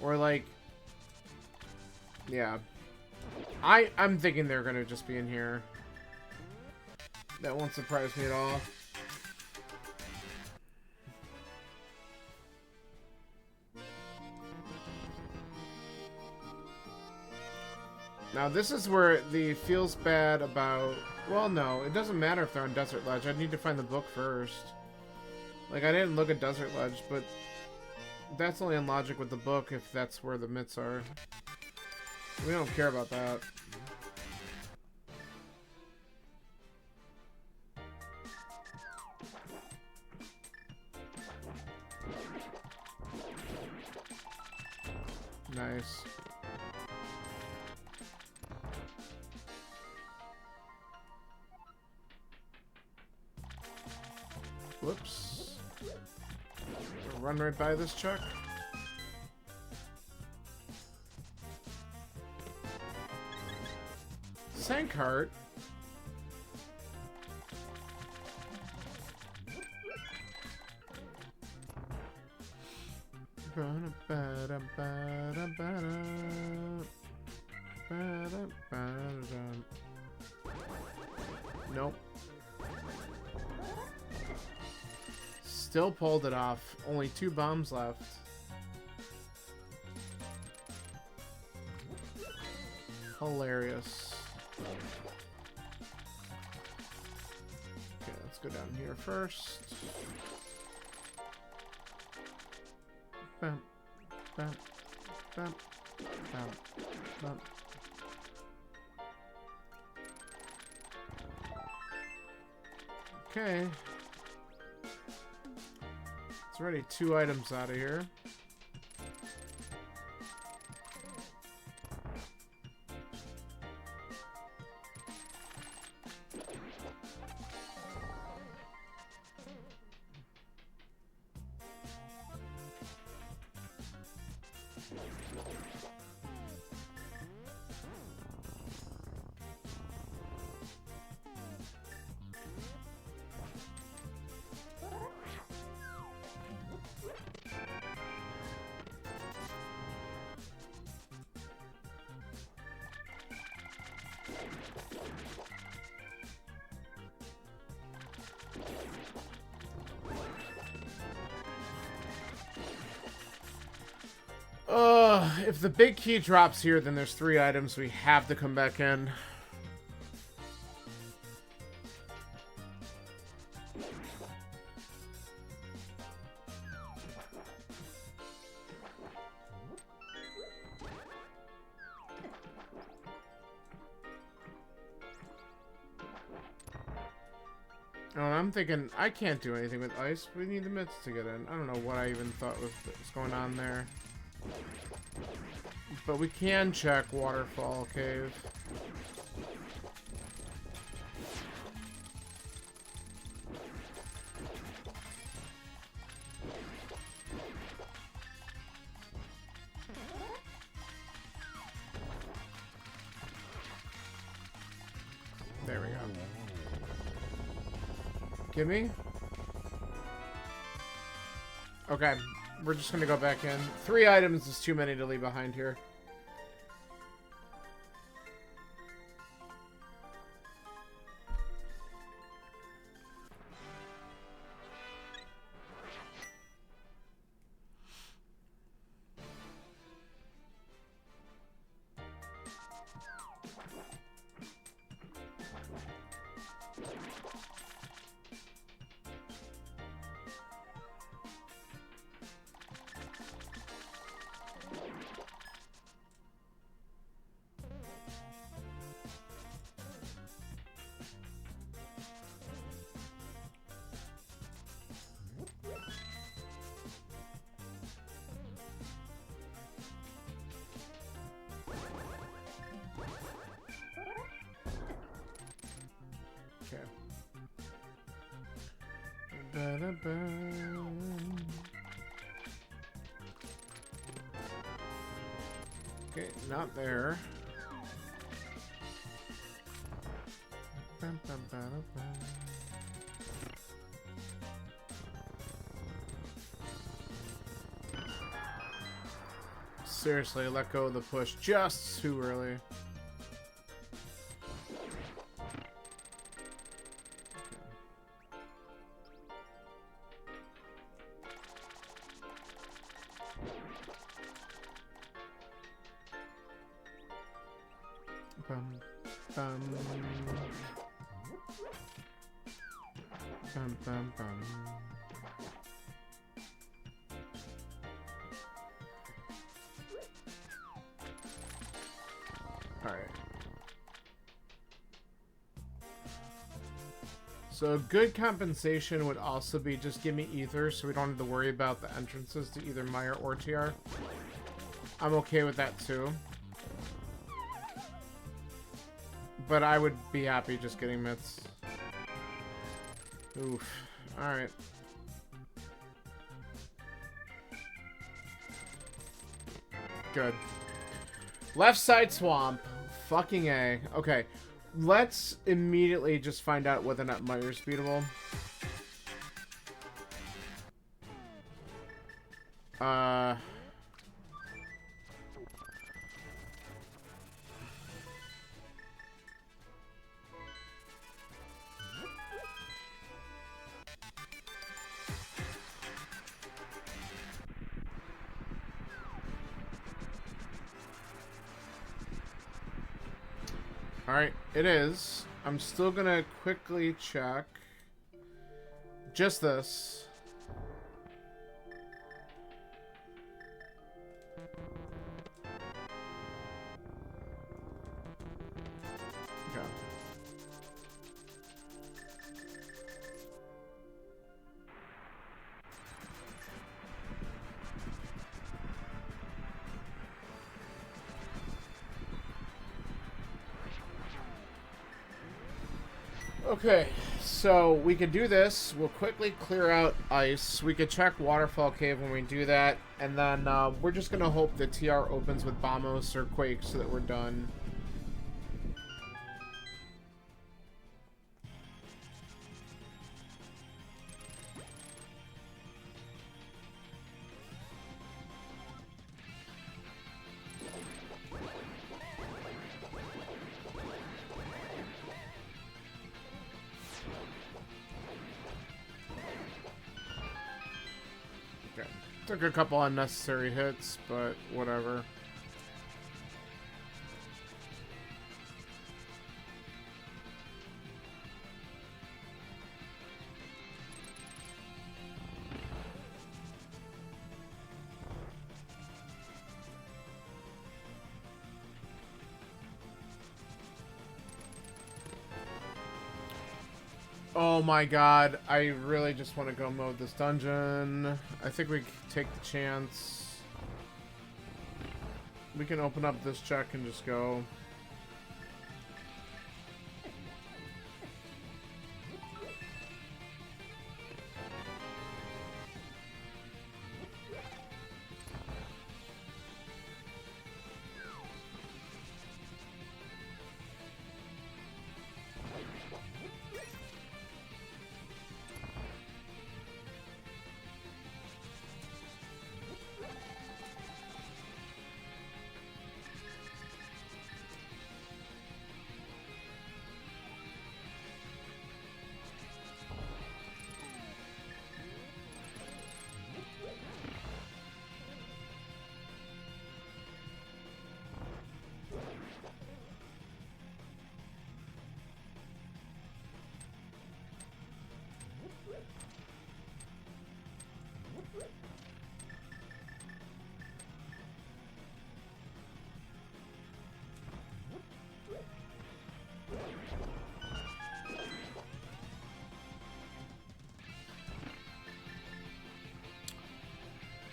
Or like... Yeah. I'm thinking they're going to just be in here. That won't surprise me at all. Now this is where the feels bad about... Well, no, it doesn't matter if they're on Desert Ledge. I need to find the book first. Like, I didn't look at Desert Ledge, but that's only on logic with the book if that's where the Mitts are. We don't care about that. Nice. Whoops. Run right by this truck. Tank Heart. Nope. Still pulled it off. Only 2 bombs left. Hilarious. Okay, let's go down here first. Bam, bam, bam, bam, bam. Okay. It's already 2 items out of here. If the big key drops here, then there's 3 items. We have to come back in. Oh, I'm thinking I can't do anything with ice. We need the mitts to get in. I don't know what I even thought was going on there. But we can check Waterfall Cave. There we go. Gimme? Okay, we're just gonna go back in. 3 items is too many to leave behind here. Okay, not there. Seriously, let go of the push just too early. Alright. So good compensation would also be just give me ether so we don't have to worry about the entrances to either Mire or TR. I'm okay with that too. But I would be happy just getting mitts. Oof. Alright. Good. Left side swamp. Fucking A. Okay. let's immediately just find out whether or not Myers beatable. Alright, it is. I'm still gonna quickly check just this. Okay. Okay, so we can do this. We'll quickly clear out ice. We could check Waterfall Cave when we do that. And then we're just going to hope that TR opens with Bombos or Quake so that we're done. Took a couple unnecessary hits, but whatever. Oh my god, I really just want to go mode this dungeon. I think we take the chance. We can open up this check and just go.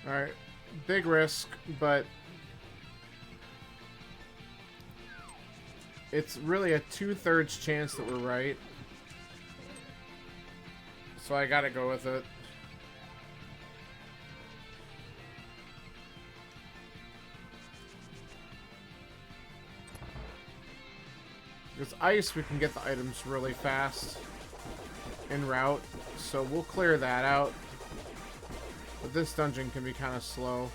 Alright, big risk, but it's really a 2/3 chance that we're right. So I gotta go with it. Because ice, we can get the items really fast en route, so we'll clear that out. But this dungeon can be kind of slow.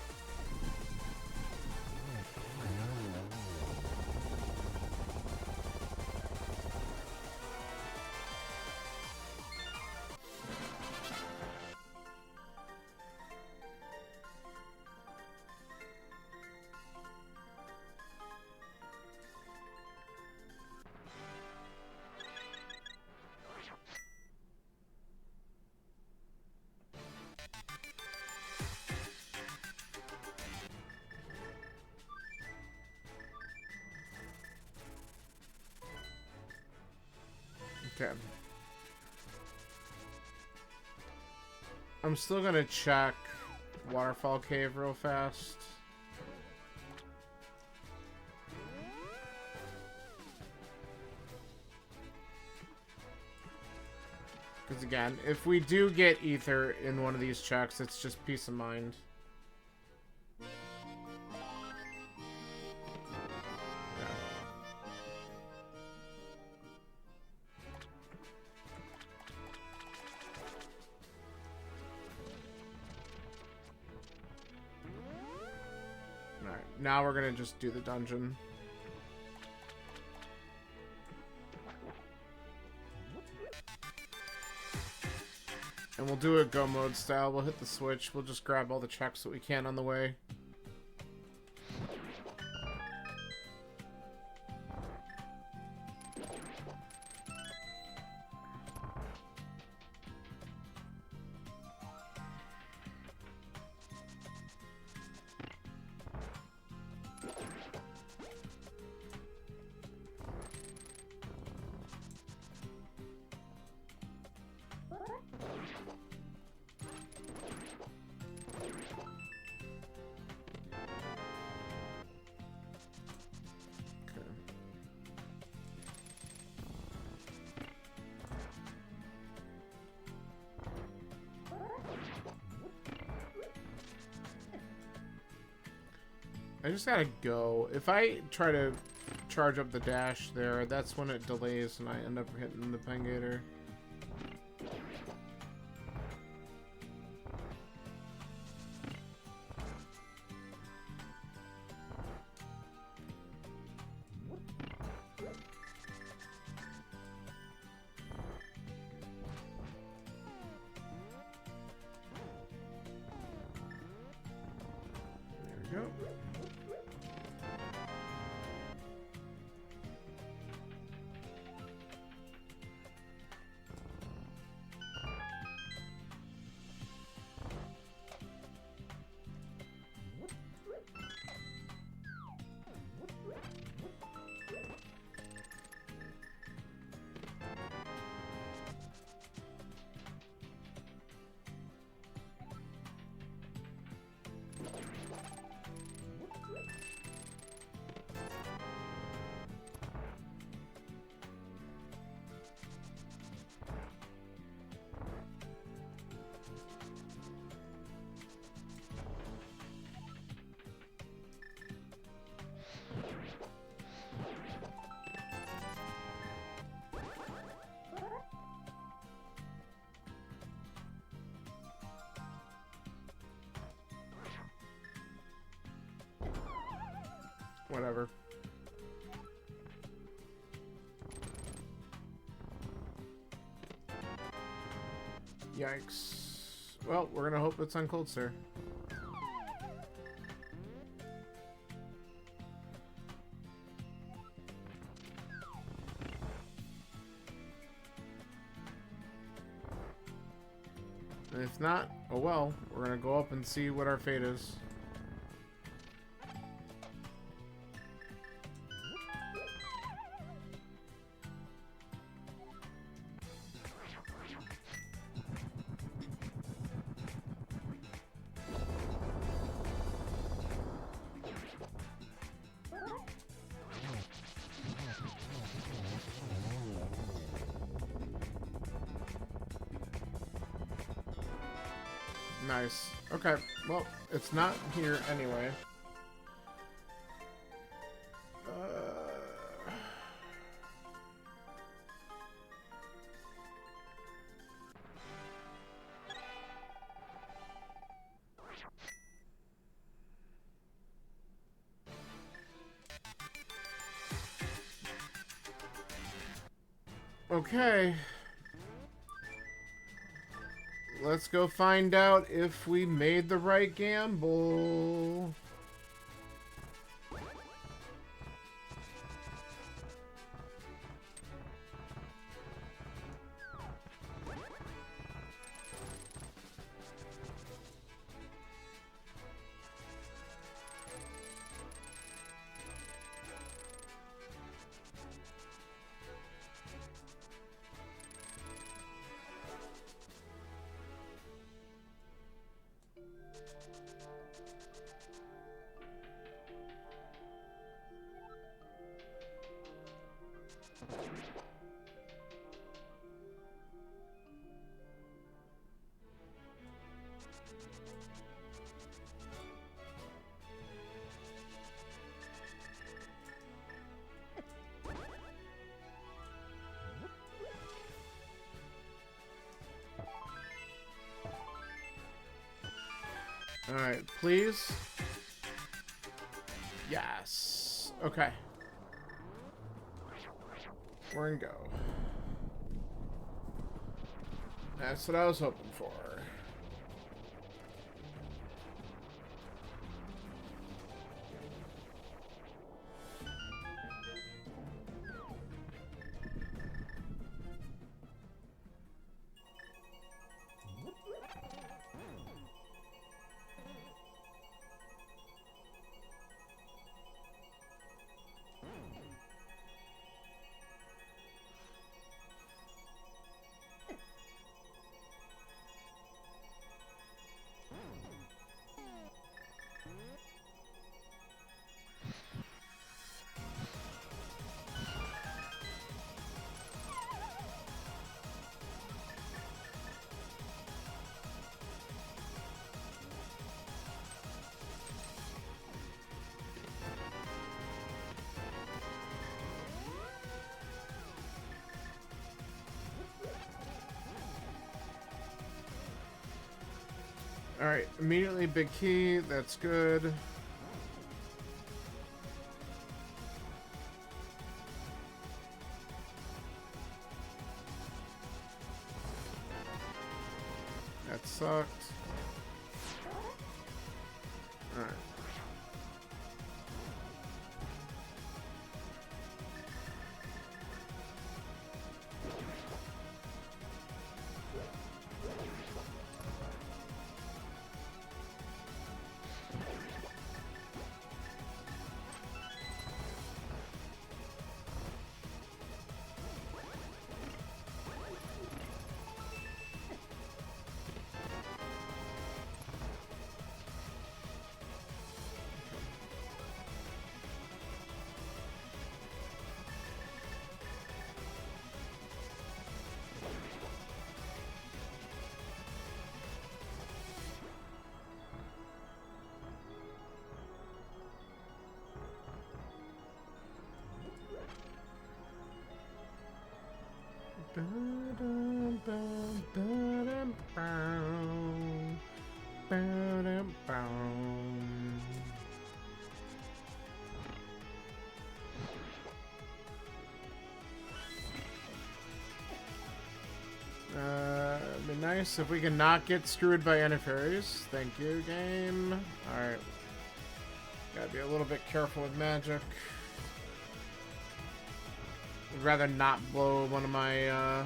Okay. I'm still gonna check Waterfall Cave real fast. Because again, if we do get Ether in one of these checks, it's just peace of mind. now we're gonna just do the dungeon. And we'll do it go mode style. We'll hit the switch. We'll just grab all the checks that we can on the way. I just gotta go. If I try to charge up the dash there, that's when it delays and I end up hitting the Pengator. There we go. Whatever. Yikes. Well, we're gonna hope it's on Cold Sir. And if not, oh well, we're gonna go up and see what our fate is. Nice. Okay, well, it's not here anyway. Okay. Let's go find out if we made the right gamble. Alright, please. Yes. Okay. We're in go. That's what I was hoping for. Alright, immediately big key, that's good. That sucked. Alright. Be nice if we can not get screwed by Antifairies. Thank you, game. Alright. Gotta be a little bit careful with magic. I'd rather not blow one of my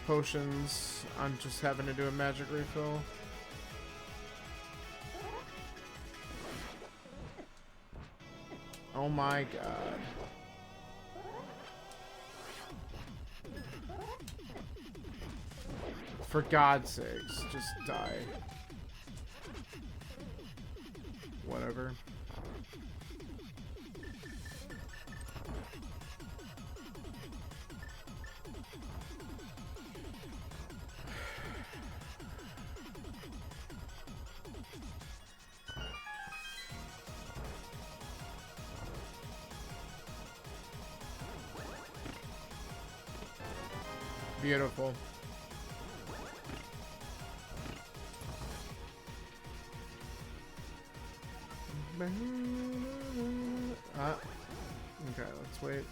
potions on just having to do a magic refill. Oh my god. For God's sakes, just die. Whatever. Beautiful. Okay, let's wait.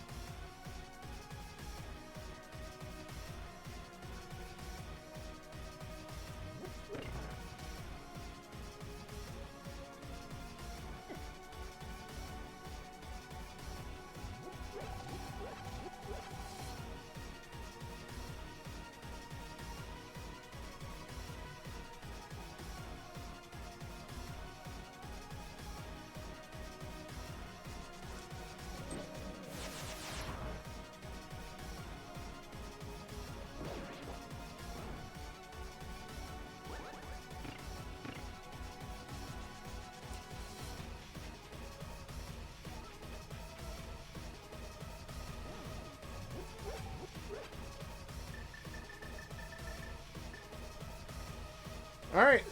Alright.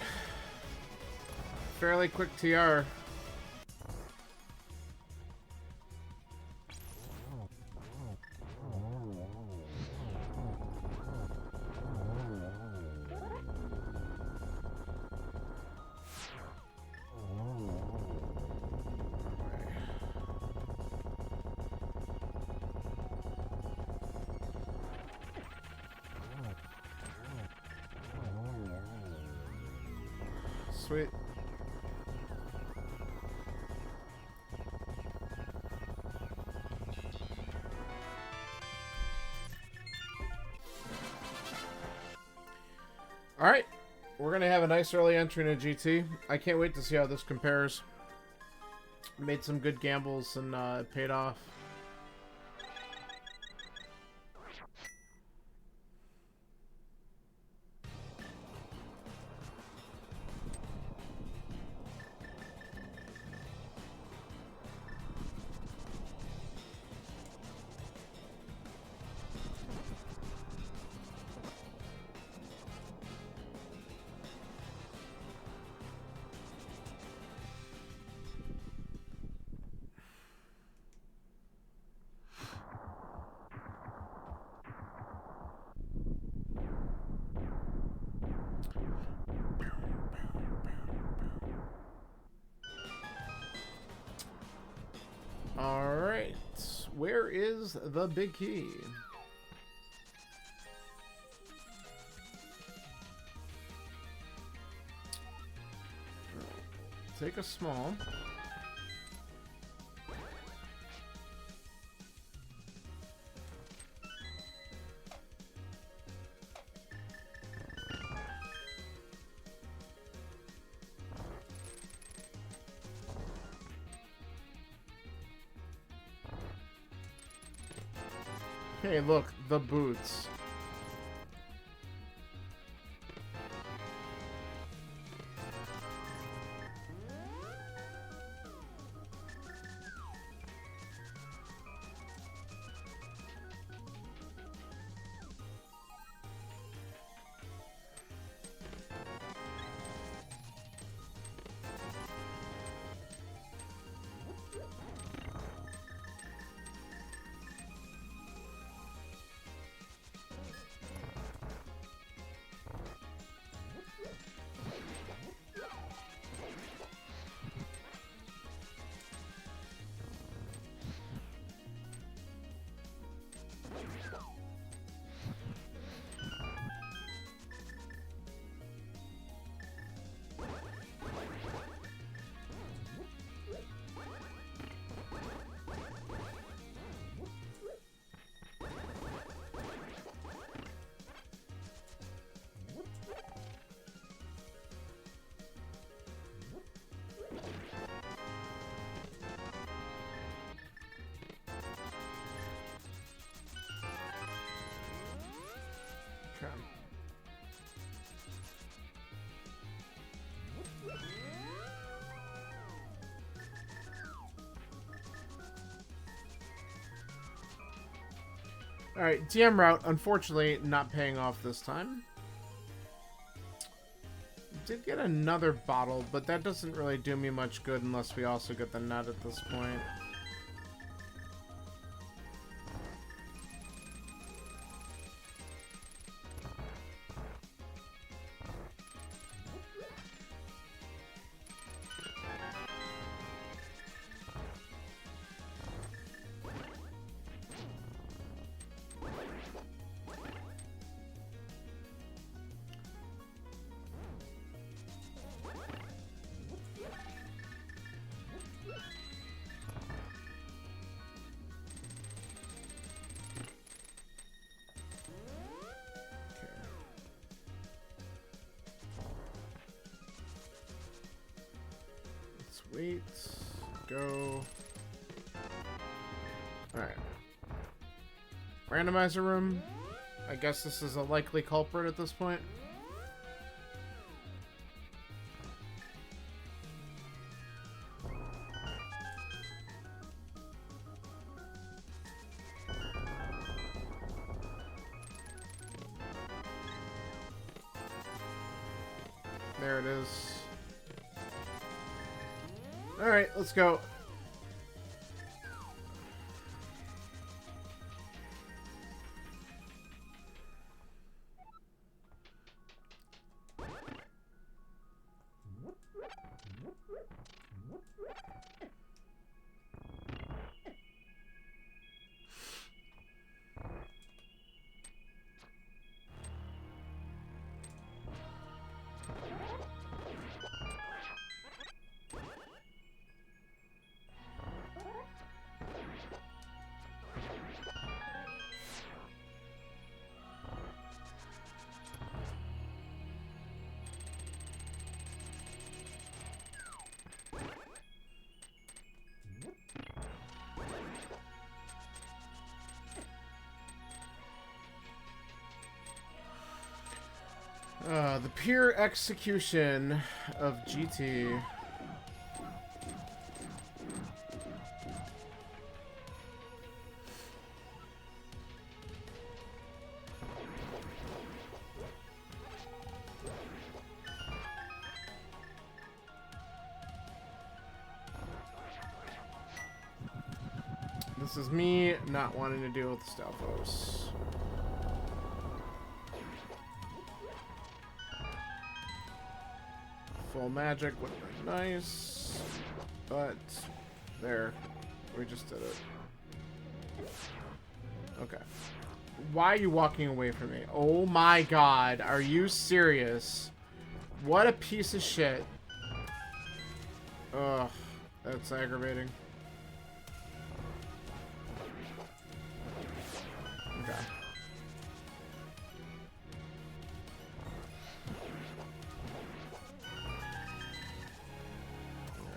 Fairly quick TR. Sweet. Alright. We're going to have a nice early entry in a GT. I can't wait to see how this compares. Made some good gambles and it paid off. Alright, where is the big key? Take a small. Hey, look, the boots. Alright, DM route, unfortunately, not paying off this time. Did get another bottle, but that doesn't really do me much good unless we also get the nut at this point. Wait, go. Alright. Randomizer room. I guess this is a likely culprit at this point. There it is. Alright, let's go. The pure execution of GT. This is me not wanting to deal with the Stalfos. Full magic would have been nice, but there, we just did it. Okay. Why are you walking away from me? Oh my god, are you serious? What a piece of shit. Ugh, that's aggravating. Okay.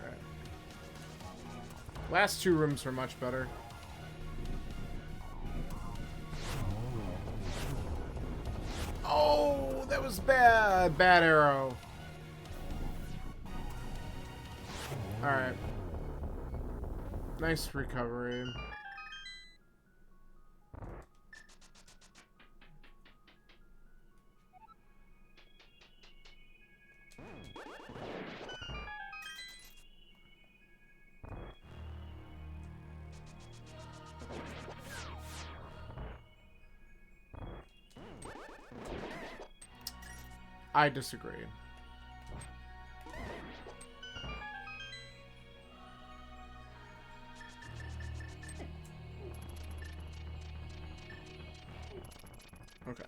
Alright. Last two rooms were much better. Oh, that was bad. Bad arrow. Alright. Nice recovery. I disagree. Okay.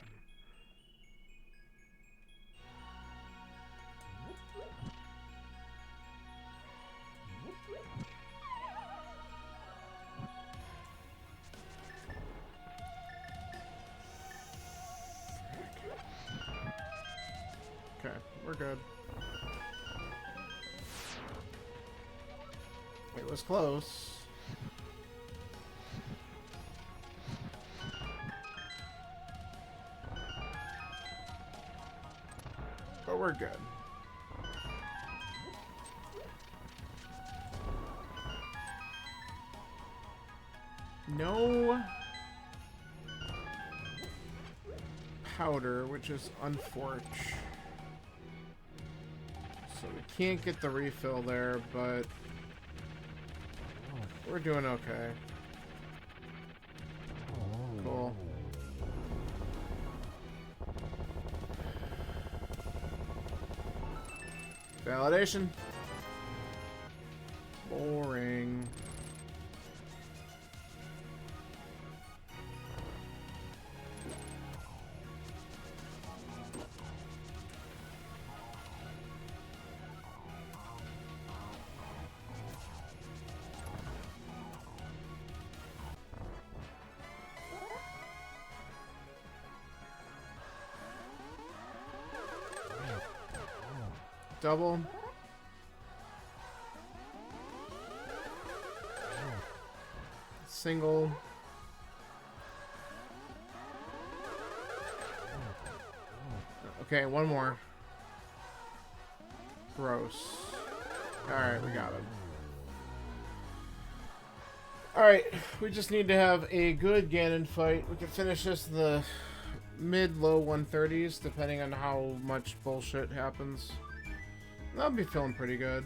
Okay, we're good. It was close. But we're good. No powder, which is unfortunate. So we can't get the refill there, but we're doing okay. Cool. Validation. Boring. Double. Single. Okay, one more. Gross. Alright, we got him. Alright, we just need to have a good Ganon fight. We can finish this in the mid-low 130s, depending on how much bullshit happens. I'll be feeling pretty good.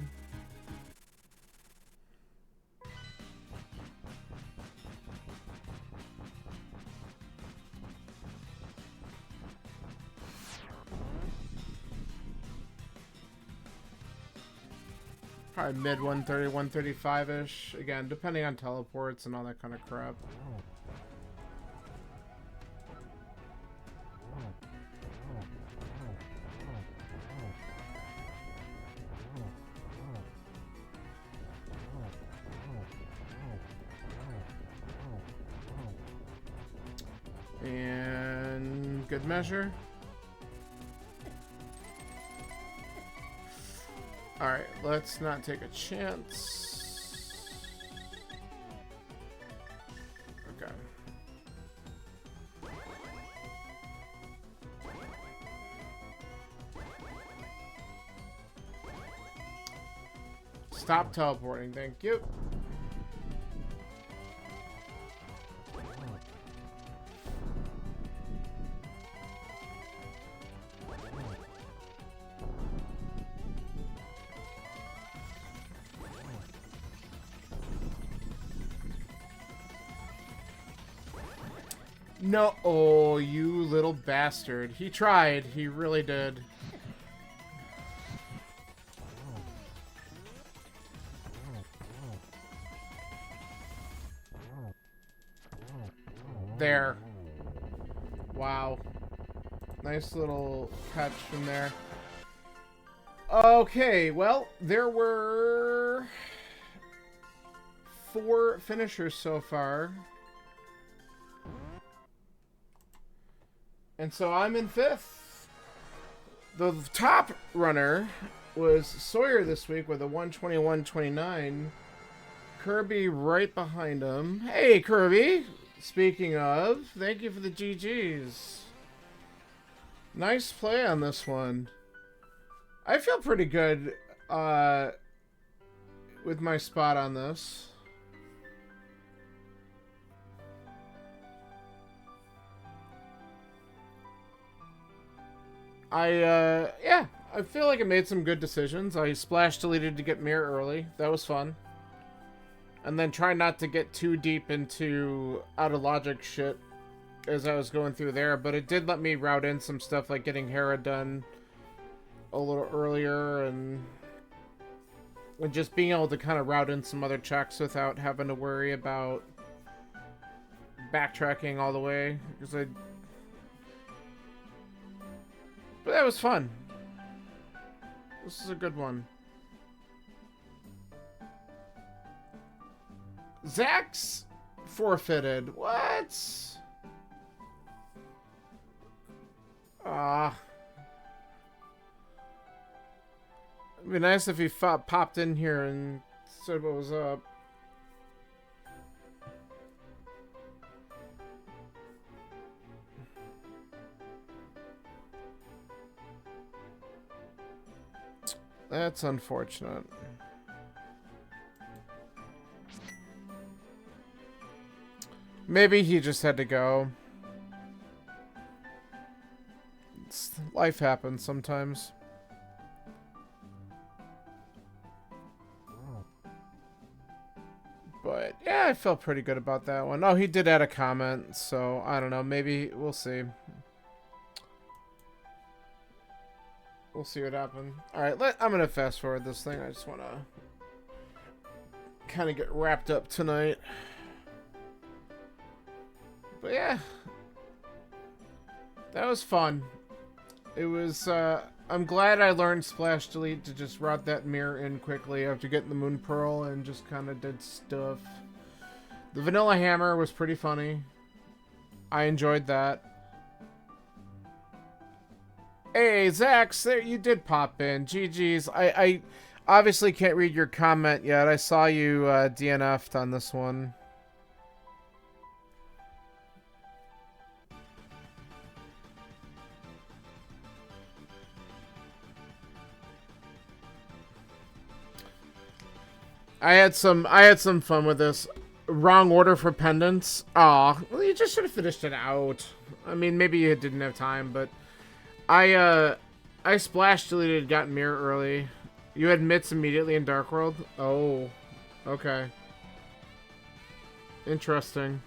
Probably mid 130, 135-ish. Again, depending on teleports and all that kind of crap. And good measure. Alright, let's not take a chance. Okay. Stop teleporting, thank you. No, oh, you little bastard. He tried. He really did. There. Wow. Nice little catch from there. Okay, well, there were 4 finishers so far. And so I'm in 5th. The top runner was Sawyer this week with a 121.29. Kirby right behind him. Hey, Kirby! Speaking of, thank you for the GGs. Nice play on this one. I feel pretty good with my spot on this. Yeah, I feel like I made some good decisions. I splash deleted to get mirror early. That was fun. And then try not to get too deep into out of logic shit as I was going through there. But it did let me route in some stuff like getting Hera done a little earlier and just being able to kind of route in some other checks without having to worry about backtracking all the way. But that was fun. This is a good one. Zach's forfeited. What? It'd be nice if he popped in here and said what was up. That's unfortunate. Maybe he just had to go. Life happens sometimes. But yeah, I felt pretty good about that one. Oh, he did add a comment, so I don't know. Maybe we'll see. We'll see what happens. Alright, I'm gonna fast forward this thing. I just wanna kind of get wrapped up tonight. But yeah, that was fun. It was, I'm glad I learned Splash Delete to just route that mirror in quickly after getting the Moon Pearl and just kind of did stuff. The Vanilla Hammer was pretty funny. I enjoyed that. Hey, Zach, you did pop in. GG's. I obviously can't read your comment yet. I saw you DNF'd on this one. I had some fun with this. Wrong order for pendants. Aw, well, you just should have finished it out. I mean, maybe you didn't have time, but I splash deleted, got mirror early. You had mitts immediately in Dark World? Oh, okay. Interesting.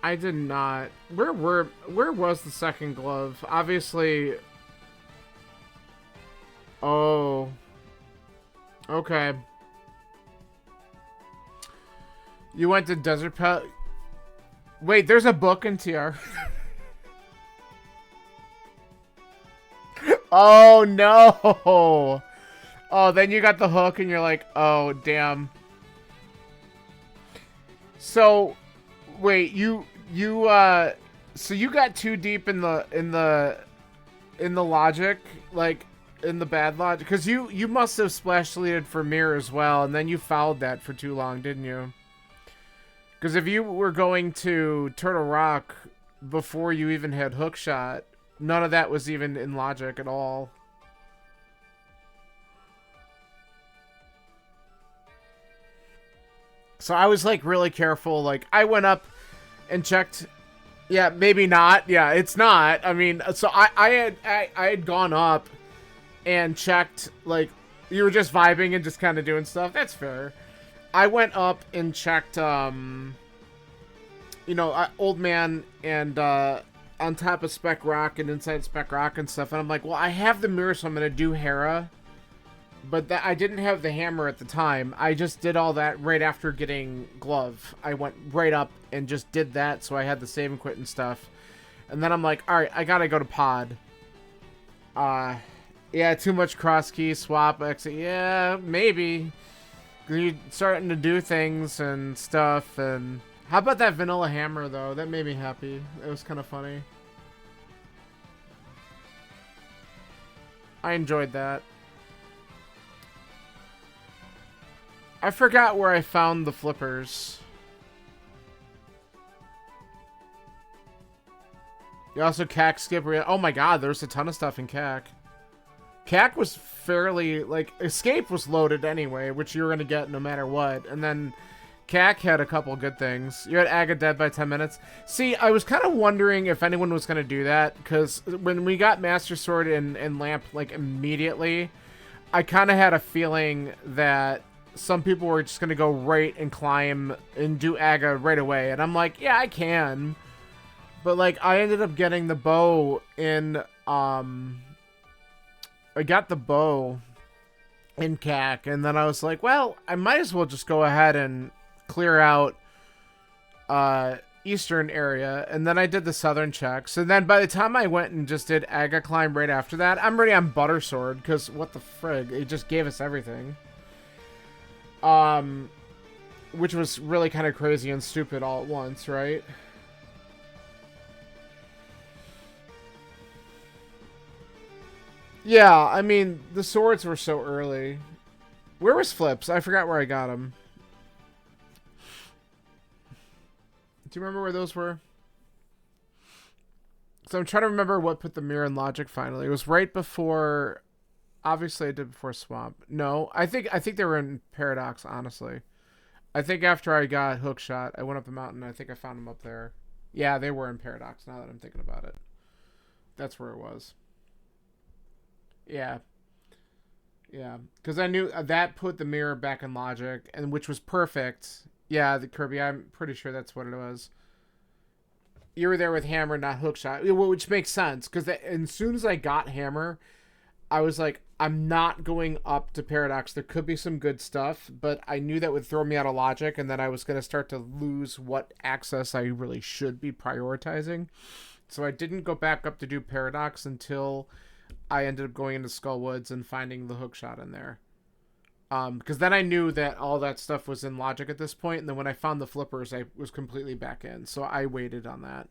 I did not. Where was the second glove? Obviously. Oh. Okay. You went to Desert Pet. Wait, there's a book in TR. Oh no. Oh, then you got the hook and you're like, oh damn. So, wait, so you got too deep in the logic, like in the bad logic, because you must have splash deleted for mirror as well, and then you fouled that for too long, didn't you? Because if you were going to Turtle Rock before you even had hook shot, None of that was even in logic at all. So I was like really careful. Like I went up and checked. Yeah, maybe not. Yeah, it's not. I mean, so I had gone up and checked, like, you were just vibing and just kind of doing stuff. That's fair. I went up and checked, Old Man and on top of Spec Rock and inside Spec Rock and stuff. And I'm like, well, I have the mirror, so I'm going to do Hera. But I didn't have the hammer at the time. I just did all that right after getting Glove. I went right up and just did that, so I had the save and quit and stuff. And then I'm like, alright, I gotta go to Pod. Yeah, too much cross key, swap, exit. Yeah, maybe. You're starting to do things and stuff, and... How about that vanilla hammer, though? That made me happy. It was kind of funny. I enjoyed that. I forgot where I found the flippers. You also CAC skip. Oh my god, there's a ton of stuff in CAC. CAC was fairly, like, Escape was loaded anyway, which you were going to get no matter what. And then CAC had a couple good things. You had Aga dead by 10 minutes. See, I was kind of wondering if anyone was going to do that, because when we got Master Sword and Lamp, like, immediately, I kind of had a feeling that some people were just going to go right and climb and do Aga right away. And I'm like, yeah, I can. But, like, I ended up getting the bow in, I got the bow in CAC, and then I was like, well, I might as well just go ahead and clear out eastern area, and then I did the southern checks, and then by the time I went and just did Aga climb right after that, I'm ready on Butter Sword, because what the frig, it just gave us everything. Which was really kind of crazy and stupid all at once, right? Yeah, I mean, the swords were so early. Where was Flips? I forgot where I got them. Do you remember where those were? So I'm trying to remember what put the mirror in logic finally. It was right before... Obviously, I did before Swamp. No, I think they were in Paradox, honestly. I think after I got Hookshot, I went up the mountain, and I think I found them up there. Yeah, they were in Paradox, now that I'm thinking about it. That's where it was. Yeah. Yeah. Because I knew that put the mirror back in logic, and which was perfect. Yeah, the Kirby, I'm pretty sure that's what it was. You were there with Hammer, not Hookshot. Which makes sense, because as soon as I got Hammer, I was like, I'm not going up to Paradox. There could be some good stuff, but I knew that would throw me out of logic, and then I was going to start to lose what access I really should be prioritizing. So I didn't go back up to do Paradox until I ended up going into Skullwoods and finding the Hookshot in there. Because then I knew that all that stuff was in logic at this point, and then when I found the flippers, I was completely back in. So I waited on that.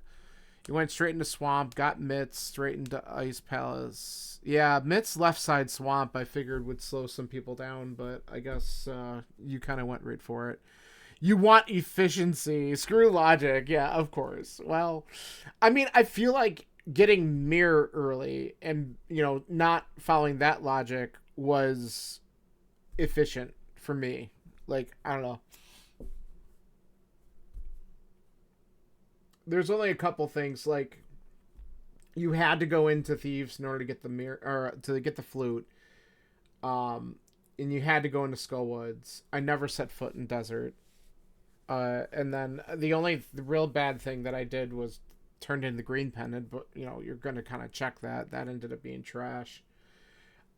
You went straight into Swamp, got Mitts, straight into Ice Palace. Yeah, Mitts left side Swamp I figured would slow some people down, but I guess you kind of went right for it. You want efficiency. Screw logic. Yeah, of course. Well, I mean, I feel like getting Mirror early and, not following that logic was efficient for me. Like, I don't know. There's only a couple things, like, you had to go into Thieves in order to get the mirror, or to get the flute. And you had to go into Skullwoods. I never set foot in Desert. And then the real bad thing that I did was turned in the green pendant, but, you're going to kind of check that. That ended up being trash.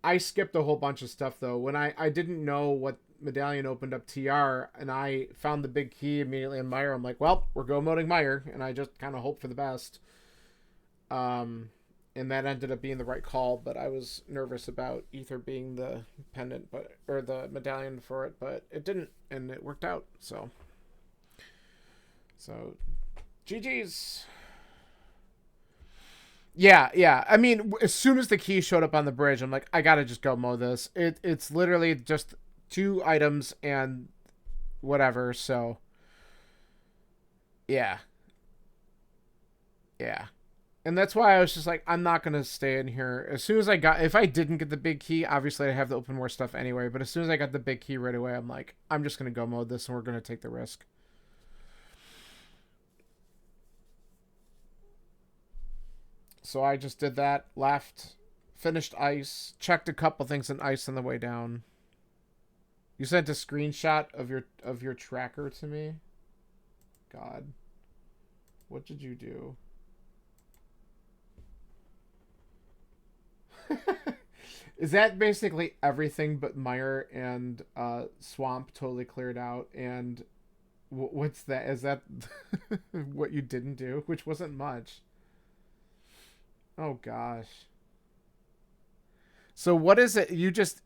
I skipped a whole bunch of stuff, though. When I didn't know what medallion opened up TR, and I found the big key immediately in Meyer, I'm like, well, we're go moding Meyer, and I just kind of hope for the best. And that ended up being the right call, but I was nervous about Ether being the pendant, or the medallion for it, but it didn't, and it worked out, so GG's. Yeah. I mean, as soon as the key showed up on the bridge, I'm like, I gotta just go mow this. It's literally just 2 items and whatever, so... Yeah. And that's why I was just like, I'm not gonna stay in here. As soon as if I didn't get the big key, obviously I have to open more stuff anyway. But as soon as I got the big key right away, I'm like, I'm just gonna go mode this, and we're gonna take the risk. So I just did that. Left, finished ice, checked a couple things in ice on the way down. You sent a screenshot of your tracker to me. God, what did you do? Is that basically everything but Mire and Swamp totally cleared out? And what's that? Is that what you didn't do? Which wasn't much. Oh gosh. So what is it? You just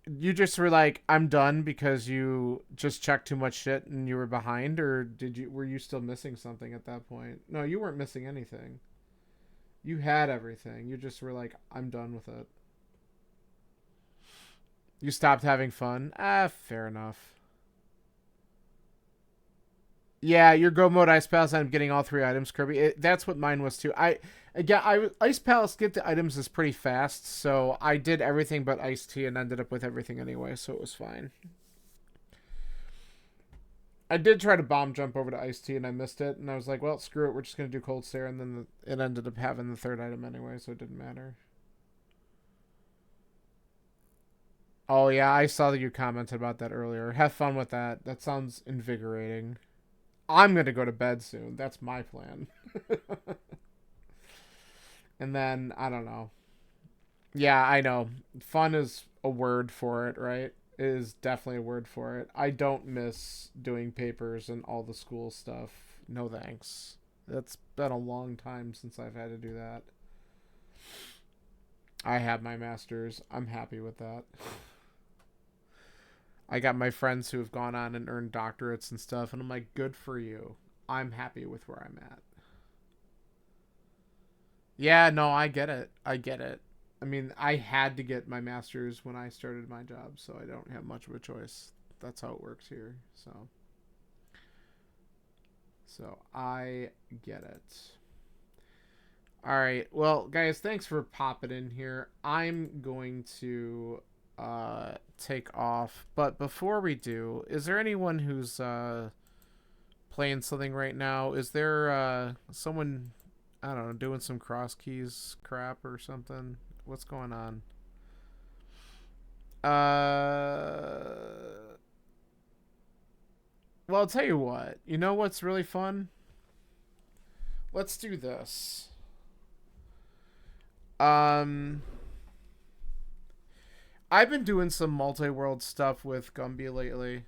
were like, I'm done because you just checked too much shit and you were behind, or were you still missing something at that point? No, you weren't missing anything. You had everything. You just were like, I'm done with it. You stopped having fun? Ah, fair enough. Yeah, your Go Mode Ice Palace, I'm getting all 3 items, Kirby. That's what mine was too. Ice Palace get the items is pretty fast, so I did everything but Ice Tea and ended up with everything anyway, so it was fine. I did try to bomb jump over to Ice Tea and I missed it, and I was like, well, screw it, we're just gonna do Cold Stare, and then it ended up having the 3rd item anyway, so it didn't matter. Oh yeah, I saw that you commented about that earlier. Have fun with that. That sounds invigorating. I'm gonna go to bed soon. That's my plan. And then I don't know. Yeah, I know. Fun is a word for it, right? It is definitely a word for it. I don't miss doing papers and all the school stuff. No thanks. That's been a long time since I've had to do that. I have my master's. I'm happy with that. I got my friends who have gone on and earned doctorates and stuff, and I'm like, good for you. I'm happy with where I'm at. Yeah, no, I get it. I get it. I mean, I had to get my master's when I started my job, so I don't have much of a choice. That's how it works here. So I get it. All right. Well, guys, thanks for popping in here. I'm going to take off, but before we do, is there anyone who's playing something right now? Is there someone, I don't know, doing some cross keys crap or something? What's going on? Well, I'll tell you what. You know what's really fun? Let's do this. I've been doing some multi-world stuff with Gumby lately.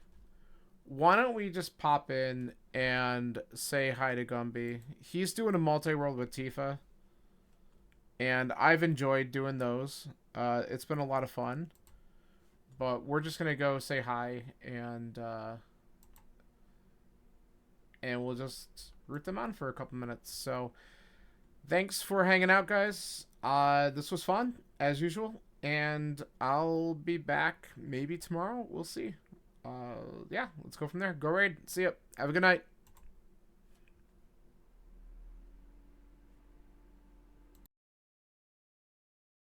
Why don't we just pop in and say hi to Gumby? He's doing a multi-world with Tifa, and I've enjoyed doing those. It's been a lot of fun. But we're just gonna go say hi and we'll just root them on for a couple minutes. So thanks for hanging out, guys. This was fun as usual, and I'll be back maybe tomorrow. We'll see. Yeah, let's go from there. Go raid. See ya. Have a good night.